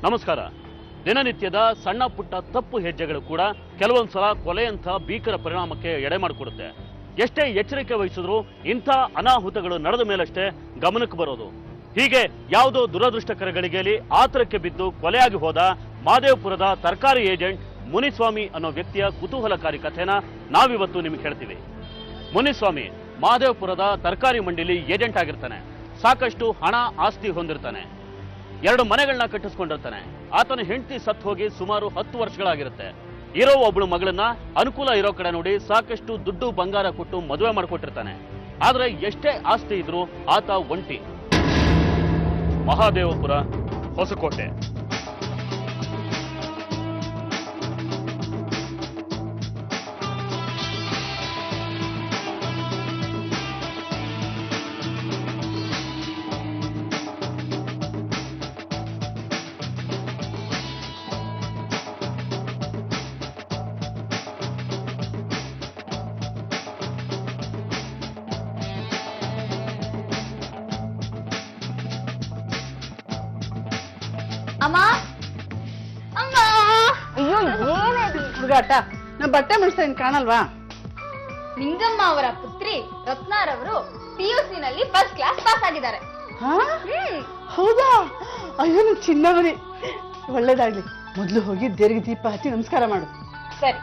ನಮಸ್ಕಾರ. ದಿನನಿತ್ಯದ ಸಣ್ಣ ಪುಟ್ಟ ತಪ್ಪು ಹೆಜ್ಜೆಗಳು ಕೂಡ ಕೆಲವೊಂದ್ಸಲ ಕೊಲೆಯಂಥ ಭೀಕರ ಪರಿಣಾಮಕ್ಕೆ ಎಡೆ ಮಾಡಿಕೊಡುತ್ತೆ. ಎಷ್ಟೇ ಎಚ್ಚರಿಕೆ ವಹಿಸಿದ್ರು ಇಂಥ ಅನಾಹುತಗಳು ನಡೆದ ಮೇಲಷ್ಟೇ ಗಮನಕ್ಕೆ ಬರೋದು. ಹೀಗೆ ಯಾವುದೋ ದುರದೃಷ್ಟಕರಗಳಿಗೆಯಲ್ಲಿ ಆತರಕ್ಕೆ ಬಿದ್ದು ಕೊಲೆಯಾಗಿ ಹೋದ ಮಾದೇವಪುರದ ತರಕಾರಿ ಏಜೆಂಟ್ ಮುನಿಸ್ವಾಮಿ ಅನ್ನೋ ವ್ಯಕ್ತಿಯ ಕುತೂಹಲಕಾರಿ ಕಥೆನ ನಾವಿವತ್ತು ನಿಮಗೆ ಹೇಳ್ತೀವಿ. ಮುನಿಸ್ವಾಮಿ ಮಾದೇವಪುರದ ತರಕಾರಿ ಮಂಡಿಲಿ ಏಜೆಂಟ್ ಆಗಿರ್ತಾನೆ. ಸಾಕಷ್ಟು ಹಣ ಆಸ್ತಿ ಹೊಂದಿರ್ತಾನೆ. 2 ಮನೆಗಳನ್ನ ಕಟ್ಟಿಸ್ಕೊಂಡಿರ್ತಾನೆ. ಆತನ ಹೆಂಡತಿ ಸತ್ತು ಹೋಗಿ ಸುಮಾರು 10 ವರ್ಷಗಳಾಗಿರುತ್ತೆ. ಇರೋ ಒಬ್ಬಳು ಮಗಳನ್ನ ಅನುಕೂಲ ಇರೋ ಕಡೆ ನೋಡಿ ಸಾಕಷ್ಟು ದುಡ್ಡು ಬಂಗಾರ ಕೊಟ್ಟು ಮದುವೆ ಮಾಡಿಕೊಟ್ಟಿರ್ತಾನೆ. ಆದ್ರೆ ಎಷ್ಟೇ ಆಸ್ತಿ ಇದ್ರೂ ಆತ ಒಂಟಿ. ಮಹಾದೇವಪುರ, ಹೊಸಕೋಟೆ. ಅಮ್ಮ ಅಮ್ಮ ಅಯ್ಯೋ ಏನೇ ಹುಡುಗಾಟ. ನಾ ಬಟ್ಟೆ ಮುಡಿಸ್ತಾ ಇನ್ ಕಾಣಲ್ವಾ? ನಿಂಗಮ್ಮ ಅವರ ಪುತ್ರಿ ರತ್ನಾರವರು PUC ನಲ್ಲಿ ಫಸ್ಟ್ ಕ್ಲಾಸ್ ಪಾಸ್ ಆಗಿದ್ದಾರೆ. ಹೌದಾ? ಅಯ್ಯೋ ನನ್ ಚಿನ್ನವನಿ, ಒಳ್ಳೇದಾಗ್ಲಿ. ಮೊದ್ಲು ಹೋಗಿ ದೇವ್ರಿಗೆ ದೀಪ ಹಚ್ಚಿ ನಮಸ್ಕಾರ ಮಾಡು. ಸರಿ.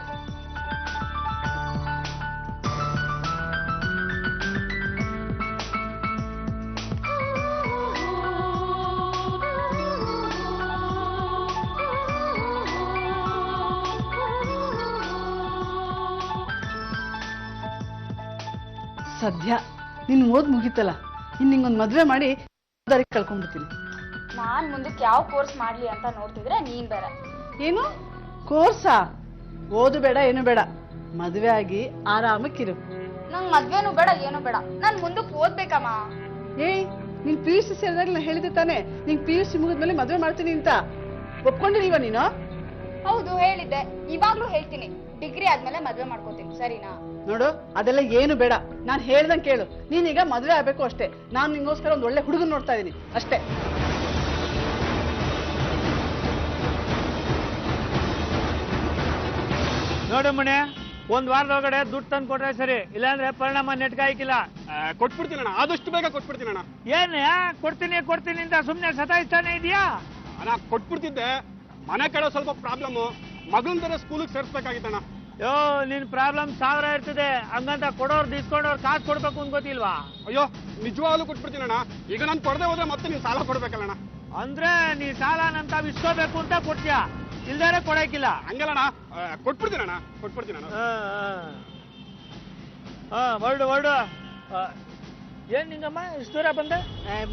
ಸದ್ಯ ನಿನ್ ಓದ್ ಮುಗೀತಲ್ಲ, ಇನ್ ನಿಂಗೊಂದ್ ಮದ್ವೆ ಮಾಡಿ ದಾರಿಗೆ ಕಳ್ಕೊಂಡ್ಬಿಡ್ತೀನಿ. ನಾನ್ ಮುಂದಕ್ಕೆ ಯಾವ ಕೋರ್ಸ್ ಮಾಡ್ಲಿ ಅಂತ ನೋಡ್ತಿದ್ರೆ ನೀನ್ ಬೇರೆ. ಏನು ಕೋರ್ಸಾ? ಓದು ಬೇಡ ಏನು ಬೇಡ, ಮದ್ವೆ ಆಗಿ ಆರಾಮಕ್ಕಿರು. ನಂಗ್ ಮದ್ವೆನೂ ಬೇಡ ಏನು ಬೇಡ, ನಾನ್ ಮುಂದಕ್ಕೆ ಓದ್ಬೇಕಮ್ಮ. ಏಯ್, ನೀನ್ PUC ಸೇರಿದಾಗ ನಾ ಹೇಳಿದೆ ತಾನೆ ನಿಂಗ್ PUC ಮುಗಿದ್ಮೇಲೆ ಮದ್ವೆ ಮಾಡ್ತೀನಿ ಅಂತ. ಒಪ್ಕೊಂಡಿದೀವ ನೀನು? ಹೌದು ಹೇಳಿದ್ದೆ, ಇವಾಗ್ಲೂ ಹೇಳ್ತೀನಿ. ಡಿಗ್ರಿ ಆದ್ಮೇಲೆ ಮದ್ವೆ ಮಾಡ್ಕೋತೀನಿ, ಸರಿನಾ? ನೋಡು, ಅದೆಲ್ಲ ಏನು ಬೇಡ. ನಾನ್ ಹೇಳ್ದಂಗ್ ಕೇಳು. ನೀನೀಗ ಮದ್ವೆ ಆಗ್ಬೇಕು ಅಷ್ಟೇ. ನಾನ್ ನಿಂಗೋಸ್ಕರ ಒಂದ್ ಒಳ್ಳೆ ಹುಡುಗನ್ ನೋಡ್ತಾ ಇದೀನಿ ಅಷ್ಟೇ. ನೋಡು ಮನೆ, 1 ವಾರದೊಳಗಡೆ ದುಡ್ಡು ತಂದು ಕೊಟ್ರೆ ಸರಿ, ಇಲ್ಲಾಂದ್ರೆ ಪರಿಣಾಮ ನೆಟ್ಕಾಯ್ಕಿಲ್ಲ. ಕೊಟ್ಬಿಡ್ತೀನಣ್ಣ, ಆದಷ್ಟು ಬೇಗ ಕೊಟ್ಬಿಡ್ತೀನಣ್ಣ. ಏನ್ ಕೊಡ್ತೀನಿ ಕೊಡ್ತೀನಿ ಅಂತ ಸುಮ್ನೆ ಸತಾಯಿಸ್ತಾನೆ ಇದೆಯಾ? ಅಣ್ಣ ಕೊಟ್ಬಿಡ್ತಿದ್ದೆ, ಮನೆ ಕಡೆ ಸ್ವಲ್ಪ ಪ್ರಾಬ್ಲಮ್. ಮಗನ್ ತರ ಸ್ಕೂಲಿಗೆ ಸೇರ್ಸ್ಬೇಕಾಗಿತ್ತಣ್ಣ. ಯೋ, ನಿನ್ ಪ್ರಾಬ್ಲಮ್ 1000 ಇರ್ತದೆ, ಹಂಗಂತ ಕೊಡೋರ್ದು ಇಸ್ಕೊಂಡವ್ರು ಕಾಸು ಕೊಡ್ಬೇಕು ಅಂತ ಗೊತ್ತಿಲ್ವಾ? ಅಯ್ಯೋ, ನಿಜವಾಗ್ಲೂ ಕೊಟ್ಬಿಡ್ತೀನಣ್ಣ. ಈಗ ನಾನು ಕೊಡದೆ ಹೋದ್ರೆ ಮತ್ತೆ ನೀನ್ ಸಾಲ ಕೊಡ್ಬೇಕಲ್ಲಣ್ಣ. ಅಂದ್ರೆ ನೀ ಸಾಲ ನಂತ ಇಸ್ಕೋಬೇಕು ಅಂತ ಕೊಡ್ತೀಯ, ಇಲ್ದಾರೆ ಕೊಡಕ್ಕಿಲ್ಲ. ಹಂಗಲ್ಲಣ್ಣ, ಕೊಟ್ಬಿಡ್ತೀನಣ್ಣ, ಕೊಟ್ಬಿಡ್ತೀನಣ್ಣ. ಹೊರಡು. ಏನ್ ನಿಂಗಮ್ಮ ಇಷ್ಟು ದೂರ ಬಂದೆ?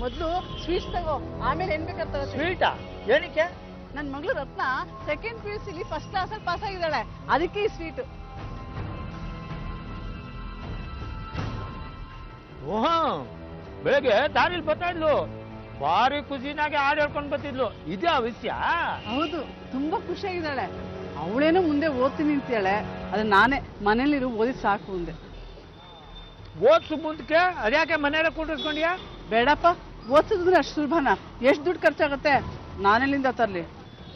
ಮೊದ್ಲು ಸ್ವೀಟ್ಸ್ ತಗೋ, ಆಮೇಲೆ ಏನ್ ಬೇಕಾಗ್ತದೆ. ಸ್ವೀಟಾ? ಏನಕ್ಕೆ? ನನ್ ಮಗಳು ರತ್ನ ಸೆಕೆಂಡ್ PUC ಫಸ್ಟ್ ಕ್ಲಾಸ್ ಅಲ್ಲಿ ಪಾಸ್ ಆಗಿದ್ದಾಳೆ, ಅದಕ್ಕೆ ಈ ಸ್ವೀಟ್. ಓಹೋ, ಬೆಳಗ್ಗೆ ದಾರಿಲಿ ಬರ್ತಾ ಇದ್ಲು, ಭಾರಿ ಖುಷಿನಾಗೆ ಹಾಡು ಹೇಳ್ಕೊಂಡ್ ಬರ್ತಿದ್ಲು. ಇದೇ ಆ ವಿಷಯ? ಹೌದು, ತುಂಬಾ ಖುಷಿಯಾಗಿದ್ದಾಳೆ. ಅವಳೇನೋ ಮುಂದೆ ಓದ್ತೀನಿ ಅಂತಾಳೆ, ಅದ್ ನಾನೇ ಮನೇಲಿರು ಓದಿ ಸಾಕು ಅಂದೆ. ಓದ್ಸು ಮುಂದಕ್ಕೆ ಅದ್ಯಾಕೆ ಮನೆಯಲ್ಲ ಕೂಡಿಸ್ಕೊಂಡ್ಯಾ? ಬೇಡಪ್ಪ, ಓದ್ಸಿದ್ರೆ ಅಷ್ಟು ಸುಲಭನ? ಎಷ್ಟು ದುಡ್ಡು ಖರ್ಚಾಗತ್ತೆ, ನಾನೆಲ್ಲಿಂದ ತರ್ಲಿ?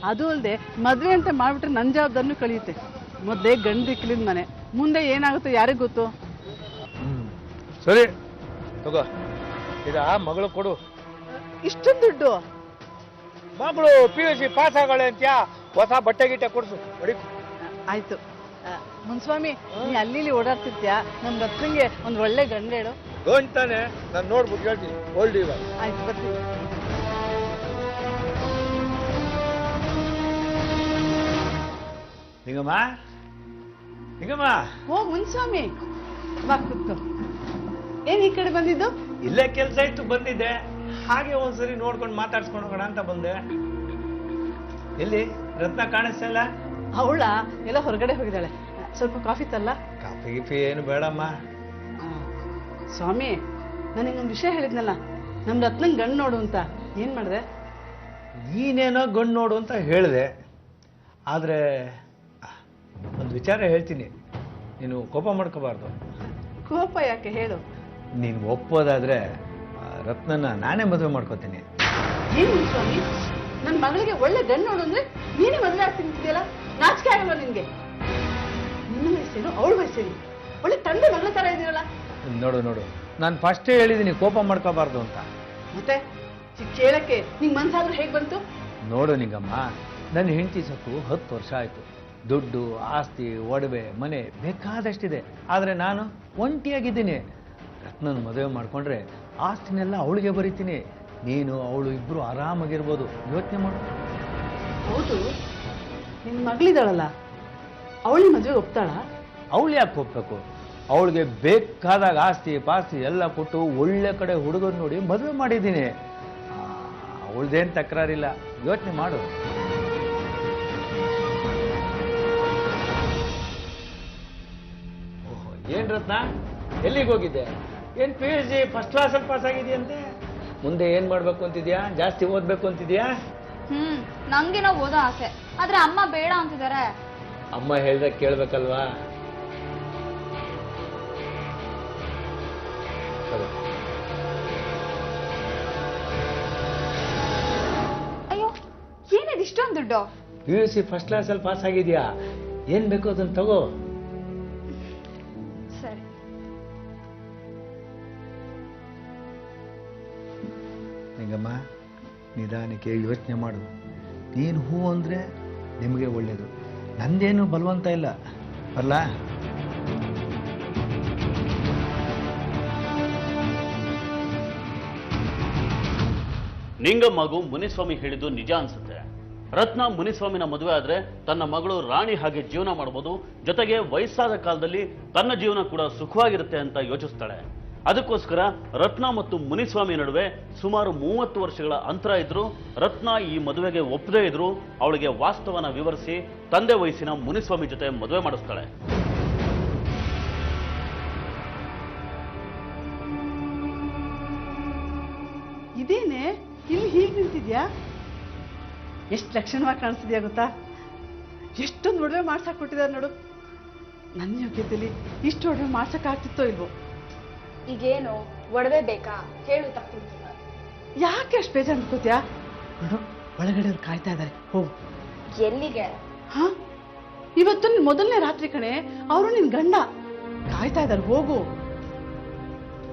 ಅದು ಅಲ್ಲದೆ ಮದ್ವೆ ಅಂತ ಮಾಡ್ಬಿಟ್ರೆ ನನ್ ಜವಾಬ್ದಾರಿನೂ ಕಳಿಯುತ್ತೆ. ಮೊದ್ಲೇ ಗಂಡು ದಿಕ್ಕಲಿಂದ ಮನೆ, ಮುಂದೆ ಏನಾಗುತ್ತೆ ಯಾರಿಗ್ ಗೊತ್ತು? ಸರಿ ತಗೋ, ಈಗ ಮಗಳು ಕೊಡು. ಇಷ್ಟೊಂದು ದುಡ್ಡು? ಮಗಳು PUC ಪಾಸ್ ಆಗೋಳೆ ಅಂತ್ಯಾ, ಹೊಸ ಬಟ್ಟೆ ಗಿಟ್ಟೆ ಕೊಡ್ಸು. ಆಯ್ತು. ಮುನ್ಸ್ವಾಮಿ, ನೀ ಅಲ್ಲಿ ಓಡಾಡ್ತಿರ್ತೀಯ, ನಮ್ ರತ್ನಂಗೆ ಒಂದ್ ಒಳ್ಳೆ ಗಂಡ ಹೇಳು. ಅಂತಾನೆ ನಾನು ನೋಡ್ಬಿಟ್ಟು ಹೇಳ್ತೀನಿ. ಓಲ್ಡ್ ಇವಾಗ ಆಯ್ತು, ಬರ್ತೀನಿ. ನಿಂಗಮ್ಮ, ಓ ಮುನ್ಸ್ವಾಮಿ, ಬಾ ಕೂತ್ಕೋ. ಏನ್ ಈ ಕಡೆ ಬಂದಿದ್ದು? ಇಲ್ಲೇ ಕೆಲ್ಸ ಇತ್ತು ಬಂದಿದ್ದೆ, ಹಾಗೆ ಒಂದ್ಸರಿ ನೋಡ್ಕೊಂಡು ಮಾತಾಡ್ಸ್ಕೊಂಡು ಹೋಗೋಣ ಅಂತ ಬಂದೆ. ಎಲ್ಲಿ ರತ್ನ ಕಾಣಿಸ್ತಾ ಇಲ್ಲ? ಅವಳ ಎಲ್ಲ ಹೊರಗಡೆ ಹೋಗಿದ್ದಾಳೆ. ಸ್ವಲ್ಪ ಕಾಫಿ ತಲ್ಲ? ಕಾಫಿ ಗಿಫಿ ಏನು ಬೇಡಮ್ಮ. ಸ್ವಾಮಿ, ನನಗೊಂದು ವಿಷಯ ಹೇಳಿದ್ನಲ್ಲ, ನಮ್ ರತ್ನಂಗ್ ಗಂಡು ನೋಡು ಅಂತ. ಏನ್ ಮಾಡಿದೆ? ನೀನೇನೋ ಗಂಡು ನೋಡು ಅಂತ ಹೇಳಿದೆ, ಆದ್ರೆ ಒಂದು ವಿಚಾರ ಹೇಳ್ತೀನಿ, ನೀನು ಕೋಪ ಮಾಡ್ಕೋಬಾರ್ದು. ಕೋಪ ಯಾಕೆ ಹೇಳು? ನೀನು ಒಪ್ಪೋದಾದ್ರೆ ರತ್ನನ ನಾನೇ ಮದುವೆ ಮಾಡ್ಕೋತೀನಿ. ಏನು ಸ್ವಾಮಿ, ನನ್ನ ಮಗಳಿಗೆ ಒಳ್ಳೆ ಗಂಡು ನೋಡು ಅಂದ್ರೆ ನೀನೇ ಮದುವೆ ಆಗ್ತಿದ್ಯಲ್ಲ, ನಾಚಿಕೆ ಆಗಲ್ವ ನಿನ್ಗೆ? ನಿನ್ನ ವಯಸ್ಸೇನು ಅವಳ ವಯಸ್ಸೇನು, ಒಳ್ಳೆ ತಂದೆ ಮಗಳ ತರ ಇದೀರಲ್ಲ. ನೋಡು ನೋಡು, ನಾನು ಫಸ್ಟೇ ಹೇಳಿದ್ದೀನಿ ಕೋಪ ಮಾಡ್ಕೋಬಾರ್ದು ಅಂತ. ಮತ್ತೆ ಕೇಳಕ್ಕೆ ನಿಂಗೆ ಮನ್ಸಾದ್ರೂ ಹೇಗೆ ಬಂತು? ನೋಡು ನಿಂಗಮ್ಮ, ನನ್ನ ಹೆಂಡತಿ ಸತ್ತು 10 ವರ್ಷ ಆಯಿತು. ದುಡ್ಡು, ಆಸ್ತಿ, ಒಡವೆ, ಮನೆ ಬೇಕಾದಷ್ಟಿದೆ. ಆದರೆ ನಾನು ಒಂಟಿಯಾಗಿದ್ದೀನಿ. ರತ್ನನ ಮದುವೆ ಮಾಡ್ಕೊಂಡ್ರೆ ಆಸ್ತಿನೆಲ್ಲ ಅವಳಿಗೆ ಬರೀತೀನಿ. ನೀನು ಅವಳು ಇಬ್ರು ಆರಾಮಾಗಿರ್ಬೋದು. ಯೋಚನೆ ಮಾಡು. ಹೌದು, ನಿನ್ನ ಮಗಳಿದ್ದಾಳಲ್ಲ, ಅವಳಿ ಮದುವೆ ಒಪ್ತಾಳ? ಅವಳು ಯಾಕೆ ಒಪ್ಬೇಕು? ಅವಳಿಗೆ ಬೇಕಾದಾಗ ಆಸ್ತಿ ಪಾಸ್ತಿ ಎಲ್ಲ ಕೊಟ್ಟು ಒಳ್ಳೆ ಕಡೆ ಹುಡುಗರು ನೋಡಿ ಮದುವೆ ಮಾಡಿದ್ದೀನಿ. ಅವಳದೇನು ತಕರಾರಿಲ್ಲ. ಯೋಚನೆ ಮಾಡು. ಓಹೋ, ಏನ್ ರತ್ನ, ಎಲ್ಲಿಗೆ ಹೋಗಿದ್ದೆ? ಏನ್ PhD ಫಸ್ಟ್ ಕ್ಲಾಸಲ್ಲಿ ಪಾಸ್ ಆಗಿದೆಯಂತೆ? ಮುಂದೆ ಏನ್ ಮಾಡ್ಬೇಕು ಅಂತಿದ್ಯಾ? ಜಾಸ್ತಿ ಓದ್ಬೇಕು ಅಂತಿದ್ಯಾ? ನಂಗೇನೋ ಓದೋ ಆಸೆ, ಆದ್ರೆ ಅಮ್ಮ ಬೇಡ ಅಂತಿದ್ದಾರೆ. ಅಮ್ಮ ಹೇಳ್ದಾಗ ಕೇಳ್ಬೇಕಲ್ವಾ? ಅಯ್ಯೋ, ಏನಿದೆ ಇಷ್ಟೊಂದು ದುಡ್ಡು? PUC ಫಸ್ಟ್ ಕ್ಲಾಸಲ್ಲಿ ಪಾಸ್ ಆಗಿದ್ಯಾ? ಏನ್ ಬೇಕು ಅದನ್ನ ತಗೋ. ಸರಿ. ನಿಂಗಮ್ಮ, ನಿಧಾನಕ್ಕೆ ಯೋಚನೆ ಮಾಡು. ನೀನು ಹೂ ಅಂದರೆ ನಿಮಗೆ ಒಳ್ಳೆಯದು. ನಂದೇನು ಬಲವಂತ ಇಲ್ಲ, ಅಲ್ಲ? ನಿಂಗಮ್ಮಗೂ ಮುನಿಸ್ವಾಮಿ ಹೇಳಿದ್ದು ನಿಜ ಅನ್ಸುತ್ತೆ. ರತ್ನ ಮುನಿಸ್ವಾಮಿನ ಮದುವೆ ಆದ್ರೆ ತನ್ನ ಮಗಳು ರಾಣಿ ಹಾಗೆ ಜೀವನ ಮಾಡಬಹುದು, ಜೊತೆಗೆ ವಯಸ್ಸಾದ ಕಾಲದಲ್ಲಿ ತನ್ನ ಜೀವನ ಕೂಡ ಸುಖವಾಗಿರುತ್ತೆ ಅಂತ ಯೋಚಿಸ್ತಾಳೆ. ಅದಕ್ಕೋಸ್ಕರ ರತ್ನ ಮತ್ತು ಮುನಿಸ್ವಾಮಿ ನಡುವೆ ಸುಮಾರು 30 ವರ್ಷಗಳ ಅಂತರ ಇದ್ರು. ರತ್ನ ಈ ಮದುವೆಗೆ ಒಪ್ಪದೇ ಇದ್ರು ಅವಳಿಗೆ ವಾಸ್ತವನ ವಿವರಿಸಿ ತಂದೆ ವಯಸ್ಸಿನ ಮುನಿಸ್ವಾಮಿ ಜೊತೆ ಮದುವೆ ಮಾಡಿಸ್ತಾಳೆ. ಇದೇನೆ ಇಲ್ಲಿ ಹೀಗೆ ನಿಂತಿದ್ಯಾ? ಎಷ್ಟು ಲಕ್ಷಣವಾಗಿ ಕಾಣಿಸ್ತಿದ್ಯಾ ಗೊತ್ತಾ? ಎಷ್ಟೊಂದು ಒಡವೆ ಮಾಡ್ಸಕ್ ಕೊಟ್ಟಿದ್ದಾರೆ ನೋಡು. ನನ್ನ ಯೋಗ್ಯತೆಯಲ್ಲಿ ಇಷ್ಟು ಒಡವೆ ಮಾಡ್ಸಕ್ ಆಗ್ತಿತ್ತೋ ಇಲ್ವೋ? ಈಗೇನು ಒಡವೆ ಬೇಕಾ ಹೇಳು, ತಪ್ಪು. ಯಾಕೆ ಅಷ್ಟು ಬೇಜಾರು ಅನ್ಕೋತ್ಯಾ? ನೋಡು, ಒಳಗಡೆ ಅವ್ರು ಕಾಯ್ತಾ ಇದ್ದಾರೆ, ಹೋಗು. ಎಲ್ಲಿಗೆ? ಹಾ, ಇವತ್ತು ನಿನ್ ಮೊದಲನೇ ರಾತ್ರಿ ಕಣೆ. ಅವರು ನಿನ್ ಗಂಡ ಕಾಯ್ತಾ ಇದ್ದಾರೆ, ಹೋಗು.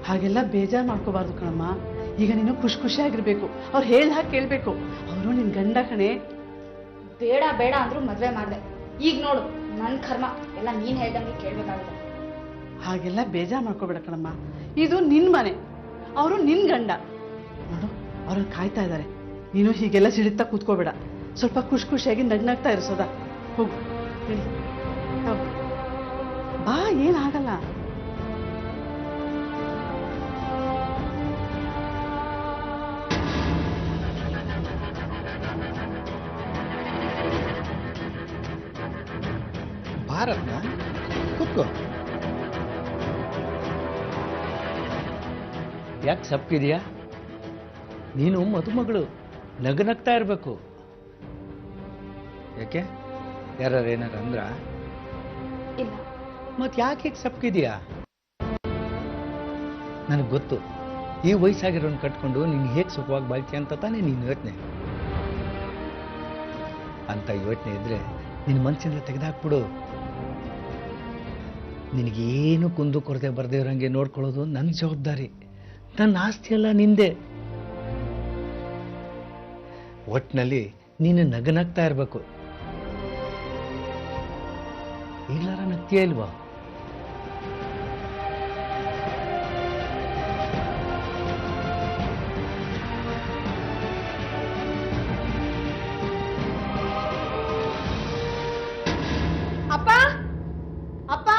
ಹಾಗೆಲ್ಲ ಬೇಜಾರು ಮಾಡ್ಕೋಬಾರ್ದು ಕಣಮ್ಮ. ಈಗ ನೀನು ಖುಷಿಯಾಗಿರ್ಬೇಕು. ಅವ್ರು ಹೇಳ್ದ ಹಾಗೆ ಕೇಳ್ಬೇಕು. ಅವರು ನಿನ್ ಗಂಡ ಕಣೆ. ಬೇಡ ಬೇಡ ಅಂದ್ರೂ ಮದ್ವೆ ಮಾಡ್ದೆ. ಈಗ ನೋಡು, ನನ್ ಕರ್ಮ ಎಲ್ಲ ನೀನ್ ಹೇಳ್ದಂಗೆ ಕೇಳ್ಬೇಕಾಗುತ್ತೆ. ಹಾಗೆಲ್ಲ ಬೇಜಾರು ಮಾಡ್ಕೋಬೇಡ ಕಣಮ್ಮ. ಇದು ನಿನ್ ಮನೆ, ಅವರು ನಿನ್ ಗಂಡ. ನೋಡು, ಅವ್ರನ್ನ ಕಾಯ್ತಾ ಇದ್ದಾರೆ. ನೀನು ಹೀಗೆಲ್ಲ ಸಿಡಿತಾ ಕೂತ್ಕೋಬೇಡ. ಸ್ವಲ್ಪ ಖುಷಿಯಾಗಿ ನಗ್ನಾಗ್ತಾ ಇರಿಸೋದ. ಹೋಗು, ಹೇಳಿ. ಬಾ, ಏನಾಗಲ್ಲ. ಭಾರತ್ನ ಕೂತ್ಕೋ. ಯಾಕೆ ಸಪ್ಪಿದೆಯಾ? ನೀನು ಮದುಮಗಳು, ನಗನಗ್ತಾ ಇರಬೇಕು. ಯಾಕೆ? ಯಾರು ಏನಾರು ಅಂದ್ರ? ಇಲ್ಲ. ಮತ್ತೆ ಯಾಕೆ ಹೀಗೆ ಸಪ್ಕಿದೆಯಾ? ನನಗೆ ಗೊತ್ತು, ಈ ವಯಸ್ಸಾಗಿರೋನ್ ಕಟ್ಕೊಂಡು ನೀನು ಹೇಗೆ ಸುಖವಾಗಿ ಬಾಳ್ತೀಯ ಅಂತ ತಾನೇ ನೀನು ಯೋಚನೆ. ಅಂತ ಯೋಚನೆ ಇದ್ರೆ ನಿನ್ನ ಮನಸ್ಸಿಂದ ತೆಗೆದಾಕ್ಬಿಡು. ನಿನಗೇನು ಕುಂದು ಕೊರತೆ ಬರದೇ ಇರೋಂಗೆ ನೋಡ್ಕೊಳ್ಳೋದು ನನ್ನ ಜವಾಬ್ದಾರಿ. ನನ್ನ ಆಸ್ತಿ ಎಲ್ಲ ನಿಂದೆ. ಒಟ್ಟಿನಲ್ಲಿ ನೀನು ನಗನಗ್ತಾ ಇರಬೇಕು. ಈಗಲಾರ ನಗ್ತೀಯ ಇಲ್ವಾ? ಅಪ್ಪ, ಅಪ್ಪ,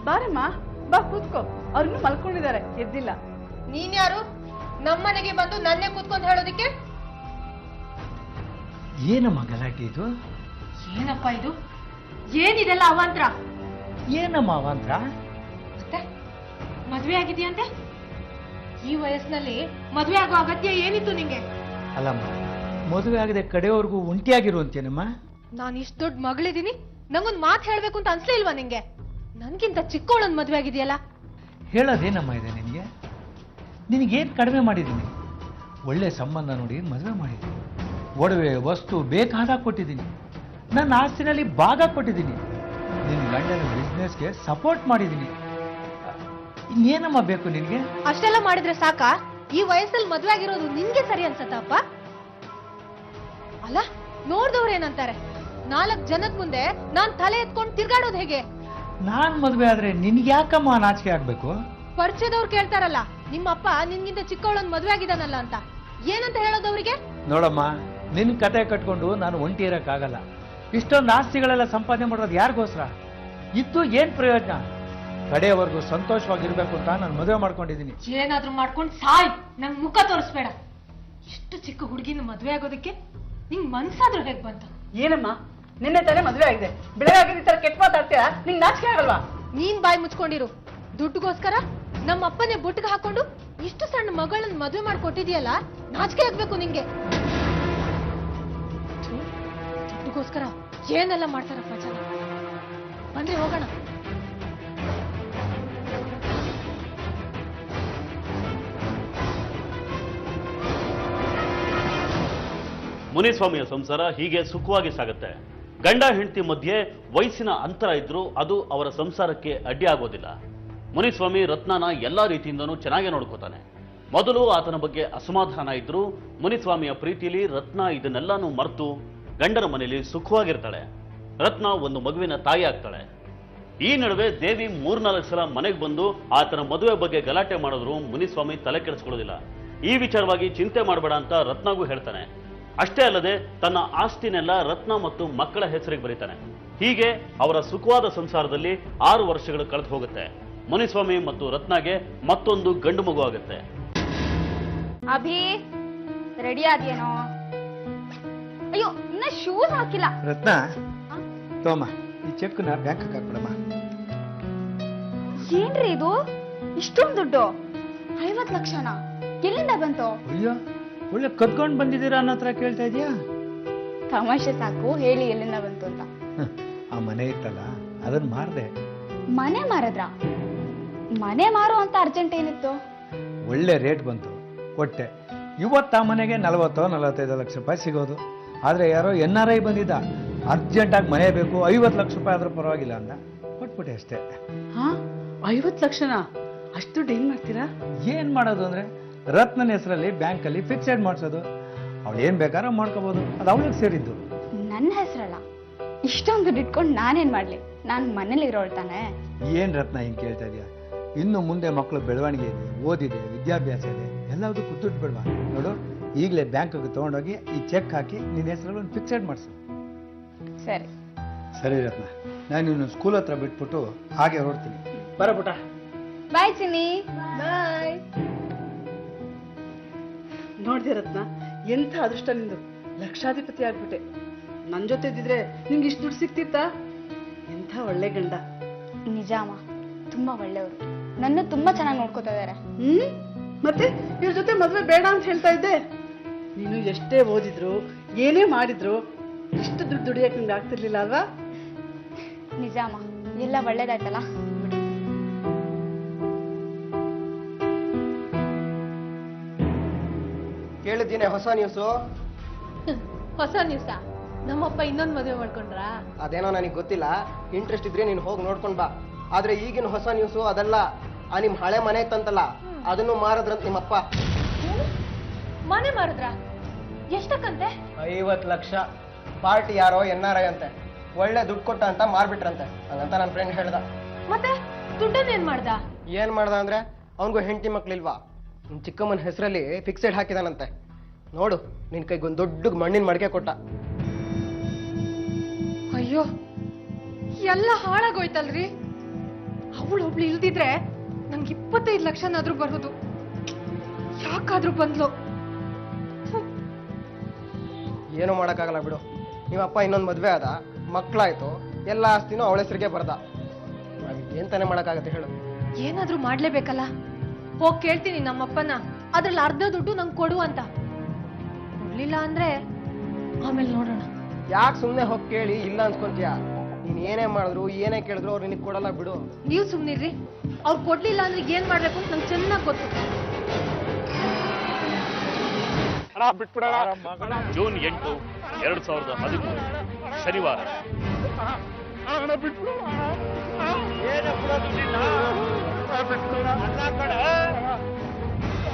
ಬಾರಮ್ಮ, ಬಾ ಕೂತ್ಕೋ. ಅವ್ರಿನ್ನೂ ಮಲ್ಕೊಂಡಿದ್ದಾರೆ, ಎದ್ದಿಲ್ಲ. ನೀನ್ ಯಾರು ನಮ್ಮನೆಗೆ ಬಂದು ನನ್ನೇ ಕೂತ್ಕೊಂಡು ಹೇಳೋದಿಕ್ಕೆ? ಏನಮ್ಮ ಗಲಾಟೆ ಇದು? ಏನಪ್ಪ ಇದು? ಏನಿದೆಲ್ಲ ಅವಾಂತರ? ಏನಮ್ಮ ಅವಾಂತರ? ಮತ್ತೆ ಮದ್ವೆ ಆಗಿದೆಯಂತೆ? ಈ ವಯಸ್ಸಿನಲ್ಲಿ ಮದ್ವೆ ಆಗೋ ಅಗತ್ಯ ಏನಿತ್ತು ನಿಂಗೆ? ಅಲ್ಲಮ್ಮ, ಮದುವೆ ಆಗದೆ ಕಡೆಯವರೆಗೂ ಒಂಟಿಯಾಗಿರುವಂತೇನಮ್ಮ? ನಾನು ಇಷ್ಟು ದೊಡ್ಡ ಮಗಳಿದ್ದೀನಿ, ನಂಗೊಂದು ಮಾತು ಹೇಳ್ಬೇಕು ಅಂತ ಅನ್ಸ್ಲೇ ಇಲ್ವಾ ನಿಂಗೆ? ನನ್ಗಿಂತ ಚಿಕ್ಕವಳೊಂದು ಮದ್ವೆ ಆಗಿದೆಯಲ್ಲ. ಹೇಳೋದೇನಮ್ಮ ಇದೆ ನಿನಗೇನು ಕಡಿಮೆ ಮಾಡಿದ್ದೀನಿ? ಒಳ್ಳೆ ಸಂಬಂಧ ನೋಡಿ ಮದುವೆ ಮಾಡಿದ್ದೀನಿ. ಒಡವೆ ವಸ್ತು ಬೇಕಾದಾಗ ಕೊಟ್ಟಿದ್ದೀನಿ. ನನ್ನ ಆಸ್ತಿನಲ್ಲಿ ಭಾಗ ಕೊಟ್ಟಿದ್ದೀನಿ. ನಿನ್ನ ಗಂಡನ ಬಿಸ್ನೆಸ್ಗೆ ಸಪೋರ್ಟ್ ಮಾಡಿದ್ದೀನಿ. ಇನ್ನೇನಮ್ಮ ಬೇಕು ನಿನಗೆ? ಅಷ್ಟೆಲ್ಲ ಮಾಡಿದ್ರೆ ಸಾಕಾ? ಈ ವಯಸ್ಸಲ್ಲಿ ಮದ್ವೆ ಆಗಿರೋದು ನಿನ್ಗೆ ಸರಿ ಅನ್ಸತ್ತಪ್ಪ? ಅಲ್ಲ, ನೋಡ್ದವ್ರೇನಂತಾರೆ, 4 ಜನದ ಮುಂದೆ ನಾನ್ ತಲೆ ಎತ್ಕೊಂಡು ತಿರ್ಗಾಡೋದು ಹೇಗೆ? ನಾನ್ ಮದ್ವೆ ಆದ್ರೆ ನಿನ್ಗೆ ಯಾಕಮ್ಮ ನಾಚಿಕೆ ಆಗ್ಬೇಕು? ಪರಿಚಯದವ್ರು ಕೇಳ್ತಾರಲ್ಲ, ನಿಮ್ಮಪ್ಪ ನಿನ್ಗಿಂತ ಚಿಕ್ಕವಳನ್ ಮದ್ವೆ ಆಗಿದಾನಲ್ಲ ಅಂತ, ಏನಂತ ಹೇಳೋದವ್ರಿಗೆ? ನೋಡಮ್ಮ, ನಿನ್ ಕತೆ ಕಟ್ಕೊಂಡು ನಾನು ಒಂಟಿ ಇರಕ್ಕಾಗಲ್ಲ. ಇಷ್ಟೊಂದು ಆಸ್ತಿಗಳೆಲ್ಲ ಸಂಪಾದನೆ ಮಾಡೋದು ಯಾರಿಗೋಸ್ಕರ? ಇದ್ದು ಏನ್ ಪ್ರಯೋಜನ? ಕಡೆಯವರೆಗೂ ಸಂತೋಷವಾಗಿರ್ಬೇಕು ಅಂತ ನಾನು ಮದುವೆ ಮಾಡ್ಕೊಂಡಿದ್ದೀನಿ. ಏನಾದ್ರೂ ಮಾಡ್ಕೊಂಡು ಸಾಯ್, ನಂಗ್ ಮುಖ ತೋರಿಸ್ಬೇಡ. ಎಷ್ಟು ಚಿಕ್ಕ ಹುಡುಗಿನ ಮದ್ವೆ ಆಗೋದಕ್ಕೆ ನಿಂಗ್ ಮನ್ಸಾದ್ರೂ ಹೇಗ್ ಬಂತು? ಏನಮ್ಮ, ನಿನ್ನೆ ತಾನೇ ಮದುವೆ ಆಗಿದೆ, ಬೆಳಗಾಗಿದ್ದ ಈ ತರ ಕೆಟ್ಟ ಮಾತಾಡ್ತೀಯಾ? ನಿಂಗೆ ನಾಚಿಕೆ ಆಗಲ್ವಾ? ನೀನ್ ಬಾಯ್ ಮುಚ್ಕೊಂಡಿರು. ದುಡ್ಡುಗೋಸ್ಕರ ನಮ್ಮ ಅಪ್ಪನೇ ಬುಟ್ಟಿಗೆ ಹಾಕೊಂಡು ಇಷ್ಟು ಸಣ್ಣ ಮಗಳನ್ನ ಮದುವೆ ಮಾಡ್ಕೊಟ್ಟಿದ್ಯಲ್ಲ, ನಾಚಿಕೆ ಆಗ್ಬೇಕು ನಿಂಗೆ. ದುಡ್ಡುಗೋಸ್ಕರ ಏನೆಲ್ಲ ಮಾಡ್ತಾರಪ್ಪ ಜನ. ಬನ್ರಿ ಹೋಗೋಣ. ಮುನಿಸ್ವಾಮಿಯ ಸಂಸಾರ ಹೀಗೆ ಸುಖವಾಗಿ ಸಾಗುತ್ತೆ. ಗಂಡ ಹೆಂಡತಿ ಮಧ್ಯೆ ವಯಸ್ಸಿನ ಅಂತರ ಇದ್ರೂ ಅದು ಅವರ ಸಂಸಾರಕ್ಕೆ ಅಡ್ಡಿ ಆಗೋದಿಲ್ಲ. ಮುನಿಸ್ವಾಮಿ ರತ್ನನ ಎಲ್ಲಾ ರೀತಿಯಿಂದನೂ ಚೆನ್ನಾಗಿ ನೋಡ್ಕೋತಾನೆ. ಮೊದಲು ಆತನ ಬಗ್ಗೆ ಅಸಮಾಧಾನ ಇದ್ರೂ ಮುನಿಸ್ವಾಮಿಯ ಪ್ರೀತಿಯಲ್ಲಿ ರತ್ನ ಇದನ್ನೆಲ್ಲಾನು ಮರೆತು ಗಂಡನ ಮನೆಯಲ್ಲಿ ಸುಖವಾಗಿರ್ತಾಳೆ. ರತ್ನ ಒಂದು ಮಗುವಿನ ತಾಯಿ ಆಗ್ತಾಳೆ. ಈ ನಡುವೆ ದೇವಿ 3-4 ಸಲ ಮನೆಗೆ ಬಂದು ಆತನ ಮದುವೆ ಬಗ್ಗೆ ಗಲಾಟೆ ಮಾಡಿದ್ರು ಮುನಿಸ್ವಾಮಿ ತಲೆ ಕೆಡಿಸ್ಕೊಳ್ಳೋದಿಲ್ಲ. ಈ ವಿಚಾರವಾಗಿ ಚಿಂತೆ ಮಾಡಬೇಡ ಅಂತ ರತ್ನಗೂ ಹೇಳ್ತಾನೆ. ಅಷ್ಟೇ ಅಲ್ಲದೆ ತನ್ನ ಆಸ್ತಿನೆಲ್ಲ ರತ್ನ ಮತ್ತು ಮಕ್ಕಳ ಹೆಸರಿಗೆ ಬರೀತಾನೆ. ಹೀಗೆ ಅವರ ಸುಖವಾದ ಸಂಸಾರದಲ್ಲಿ 6 ವರ್ಷಗಳು ಕಳೆದು ಹೋಗುತ್ತೆ. ಮುನಿಸ್ವಾಮಿ ಮತ್ತು ರತ್ನಾಗೆ ಮತ್ತೊಂದು ಗಂಡು ಮಗು ಆಗುತ್ತೆ. ಅಭಿ, ರೆಡಿ ಆದ್ಯೇನೋ? ಅಯ್ಯೋ, ಇನ್ನ ಶೂಸ್ ಹಾಕಿಲ್ಲ. ರತ್ನ, ತೋಮ ಈ ಚೆಕ್ನ ಬ್ಯಾಂಕ್ ಹಾಕ್ಬಿಡಮ್ಮ. ಏನ್ರಿ ಇದು? ಇಷ್ಟೊಂದು ದುಡ್ಡು? 50 ಲಕ್ಷನಾ? ಎಲ್ಲಿಂದ ಬಂತು? ಅಯ್ಯೋ, ಒಳ್ಳೆ ಕದ್ಕೊಂಡು ಬಂದಿದ್ದೀರಾ ಅನ್ನೋ ಹತ್ರ ಕೇಳ್ತಾ ಇದೀಯಾ? ತಮಾಷೆ ಸಾಕು, ಹೇಳಿ ಎಲ್ಲಿಂದ ಬಂತು ಅಂತ. ಆ ಮನೆ ಇತ್ತಲ್ಲ, ಅದನ್ನ ಮಾರ್ದೆ. ಮನೆ ಮಾರದ್ರ? ಮನೆ ಮಾರು ಅಂತ ಅರ್ಜೆಂಟ್ ಏನಿತ್ತು? ಒಳ್ಳೆ ರೇಟ್ ಬಂತು, ಕೊಟ್ಟೆ. ಇವತ್ತು ಆ ಮನೆಗೆ 40-45 ಲಕ್ಷ ರೂಪಾಯಿ ಸಿಗೋದು. ಆದ್ರೆ ಯಾರೋ NRI ಬಂದಿದ್ದ, ಅರ್ಜೆಂಟಾಗಿ ಮನೆ ಬೇಕು, 50 ಲಕ್ಷ ರೂಪಾಯಿ ಆದ್ರೂ ಪರವಾಗಿಲ್ಲ ಅಂದ, ಕೊಟ್ಬಿಟ್ಟೆ ಅಷ್ಟೇ. ಹಾ, 50 ಲಕ್ಷನಾ? ಅಷ್ಟು ದುಡ್ಡು ಏನ್ ಮಾಡ್ತೀರಾ? ಏನ್ ಮಾಡೋದು ಅಂದ್ರೆ, ರತ್ನನ ಹೆಸರಲ್ಲಿ ಬ್ಯಾಂಕಲ್ಲಿ ಫಿಕ್ಸೆಡ್ ಮಾಡಿಸೋದು. ಅವಳು ಏನ್ ಬೇಕಾದ್ರೂ ಮಾಡ್ಕೋಬಹುದು, ಅದು ಅವಳಿಗೆ ಸೇರಿದ್ದು. ನನ್ನ ಹೆಸರಲ್ಲ, ಇಷ್ಟೊಂದು ದುಡ್ಡು ಇಟ್ಕೊಂಡು ನಾನೇನ್ ಮಾಡ್ಲಿ? ನಾನ್ ಮನೇಲಿ ಇರೋಳ್ತಾನೆ. ಏನ್ ರತ್ನ ಹಿಂಗ್ ಕೇಳ್ತಾ ಇದೀಯ? ಇನ್ನು ಮುಂದೆ ಮಕ್ಕಳು ಬೆಳವಣಿಗೆ ಇದೆ, ಓದಿದೆ, ವಿದ್ಯಾಭ್ಯಾಸ ಇದೆ, ಎಲ್ಲದಕ್ಕೂ ದುಡ್ಡು ಬಿಡ್ವಾ? ನೋಡು, ಈಗಲೇ ಬ್ಯಾಂಕ್ಗೆ ತಗೊಂಡೋಗಿ ಈ ಚೆಕ್ ಹಾಕಿ ನಿನ್ನ ಹೆಸರಲ್ಲಿ ಒಂದು ಫಿಕ್ಸೆಡ್ ಮಾಡಿಸು. ಸರಿ ಸರಿ ರತ್ನ, ನಾನು ಇನ್ನು ಸ್ಕೂಲ್ ಹತ್ರ ಬಿಟ್ಬಿಟ್ಟು ಹಾಗೆ ಹೊರಡ್ತೀನಿ. ಬರಪುಟ. ಬಾಯ್ ಚಿನ್ನಿ. ಬಾಯ್. ನೋಡ್ದೆ ರತ್ನ, ಎಂಥ ಅದೃಷ್ಟ ನಿಂದು, ಲಕ್ಷಾಧಿಪತಿ ಆಗ್ಬಿಟ್ಟೆ. ನನ್ ಜೊತೆ ಇದ್ದಿದ್ರೆ ನಿಮ್ಗೆ ಇಷ್ಟು ದುಡ್ಡು ಸಿಕ್ತಿತ್ತಾ? ಎಂಥ ಒಳ್ಳೆ ಗಂಡ. ನಿಜ ಅಮ್ಮ, ತುಂಬಾ ಒಳ್ಳೆಯವರು. ನನ್ನ ತುಂಬಾ ಚೆನ್ನಾಗಿ ನೋಡ್ಕೋತಾ ಇದಾರೆ. ಮತ್ತೆ ಇವ್ರ ಜೊತೆ ಮದ್ವೆ ಬೇಡ ಅಂತ ಹೇಳ್ತಾ ಇದ್ದೆ. ನೀನು ಎಷ್ಟೇ ಓದಿದ್ರು ಏನೇ ಮಾಡಿದ್ರು ಇಷ್ಟು ದುಡ್ಡು ದುಡಿಯಕ್ಕೆ ನಿಮ್ಗೆ ಆಗ್ತಿರ್ಲಿಲ್ಲ ಅಲ್ವಾ? ನಿಜ ಅಮ್ಮ, ಎಲ್ಲ ಒಳ್ಳೇದಾಯ್ತಲ್ಲ. ಕೇಳಿದ್ದೀನಿ ಹೊಸ ನ್ಯೂಸು. ಹೊಸ ನ್ಯೂಸ? ನಮ್ಮಪ್ಪ ಇನ್ನೊಂದು ಮದುವೆ ಮಾಡ್ಕೊಂಡ್ರಾ? ಅದೇನೋ ನನಗೆ ಗೊತ್ತಿಲ್ಲ. ಇಂಟ್ರೆಸ್ಟ್ ಇದ್ರೆ ನೀನು ಹೋಗಿ ನೋಡ್ಕೊಂಡ್ ಬಾ. ಆದ್ರೆ ಈಗಿನ ಹೊಸ ನ್ಯೂಸು ಅದಲ್ಲ. ಆ ನಿಮ್ ಹಳೆ ಮನೆ ಇತ್ತಂತಲ್ಲ, ಅದನ್ನು ಮಾರದ್ರಂತ ನಿಮ್ಮಪ್ಪ. ಮನೆ ಮಾರಿದ್ರ? ಎಷ್ಟಕ್ಕಂತೆ? 50 ಲಕ್ಷ. ಪಾರ್ಟಿ ಯಾರೋ NRI ಅಂತೆ, ಒಳ್ಳೆ ದುಡ್ಡು ಕೊಟ್ಟ ಅಂತ ಮಾರ್ಬಿಟ್ರಂತೆ. ಹಂಗಂತ ನನ್ನ ಫ್ರೆಂಡ್ ಹೇಳ್ದ. ಮತ್ತೆ ದುಡ್ಡನ್ನೇನ್ ಮಾಡ್ದ? ಏನ್ ಮಾಡ್ದ ಅಂದ್ರೆ, ಅವನಿಗೂ ಹೆಂಡತಿ ಮಕ್ಳಿಲ್ವಾ, ನಿಮ್ ಚಿಕ್ಕಮ್ಮನ ಹೆಸರಲ್ಲಿ ಫಿಕ್ಸೆಡ್ ಹಾಕಿದಾನಂತೆ. ನೋಡು, ನಿನ್ ಕೈಗೊಂದು ದೊಡ್ಡ ಮಣ್ಣಿನ ಮಡಿಕೆ ಕೊಟ್ಟ. ಅಯ್ಯೋ, ಎಲ್ಲ ಹಾಳಾಗೋಯ್ತಲ್ರಿ. ಅವಳೊಬ್ಳು ಇಲ್ದಿದ್ರೆ ನಂಗೆ 25 ಲಕ್ಷನಾದ್ರೂ ಬರೋದು. ಯಾಕಾದ್ರೂ ಬಂದ್ಲು? ಏನು ಮಾಡಕ್ಕಾಗಲ್ಲ ಬಿಡು. ನಿಮ್ಮಪ್ಪ ಇನ್ನೊಂದು ಮದ್ವೆ ಆದ, ಮಕ್ಳಾಯ್ತು, ಎಲ್ಲ ಆಸ್ತಿನೂ ಅವಳ ಹೆಸರಿಗೆ ಬರ್ದ. ಏನ್ ತಾನೇ ಮಾಡಕ್ಕಾಗತ್ತೆ ಹೇಳು? ಏನಾದ್ರೂ ಮಾಡ್ಲೇಬೇಕಲ್ಲ. ಹೋಗ್ ಕೇಳ್ತೀನಿ ನಮ್ಮಪ್ಪನ, ಅದ್ರಲ್ಲಿ ಅರ್ಧ ದುಡ್ಡು ನಂಗೆ ಕೊಡು ಅಂತ. ಕೊಡ್ಲಿಲ್ಲ ಅಂದ್ರೆ ಆಮೇಲೆ ನೋಡೋಣ. ಯಾಕೆ ಸುಮ್ನೆ ಹೋಗಿ ಕೇಳಿ ಇಲ್ಲ ಅನ್ಸ್ಕೊಂತೀಯ? ನೀನ್ ಏನೇ ಮಾಡಿದ್ರು ಏನೇ ಕೇಳಿದ್ರು ಅವ್ರು ನಿನಗೆ ಕೊಡಲ್ಲ ಬಿಡು. ನೀವು ಸುಮ್ನಿರ್ರಿ. ಅವ್ರು ಕೊಡ್ಲಿಲ್ಲ ಅಂದ್ರೆ ಏನ್ ಮಾಡ್ಬೇಕು ಅಂತ ನಂಗೆ ಚೆನ್ನಾಗಿ ಗೊತ್ತು. ಅಣ್ಣ ಬಿಟ್ಬಿಡೋಣ. ಜೂನ್ 8, 2013 ಶನಿವಾರ.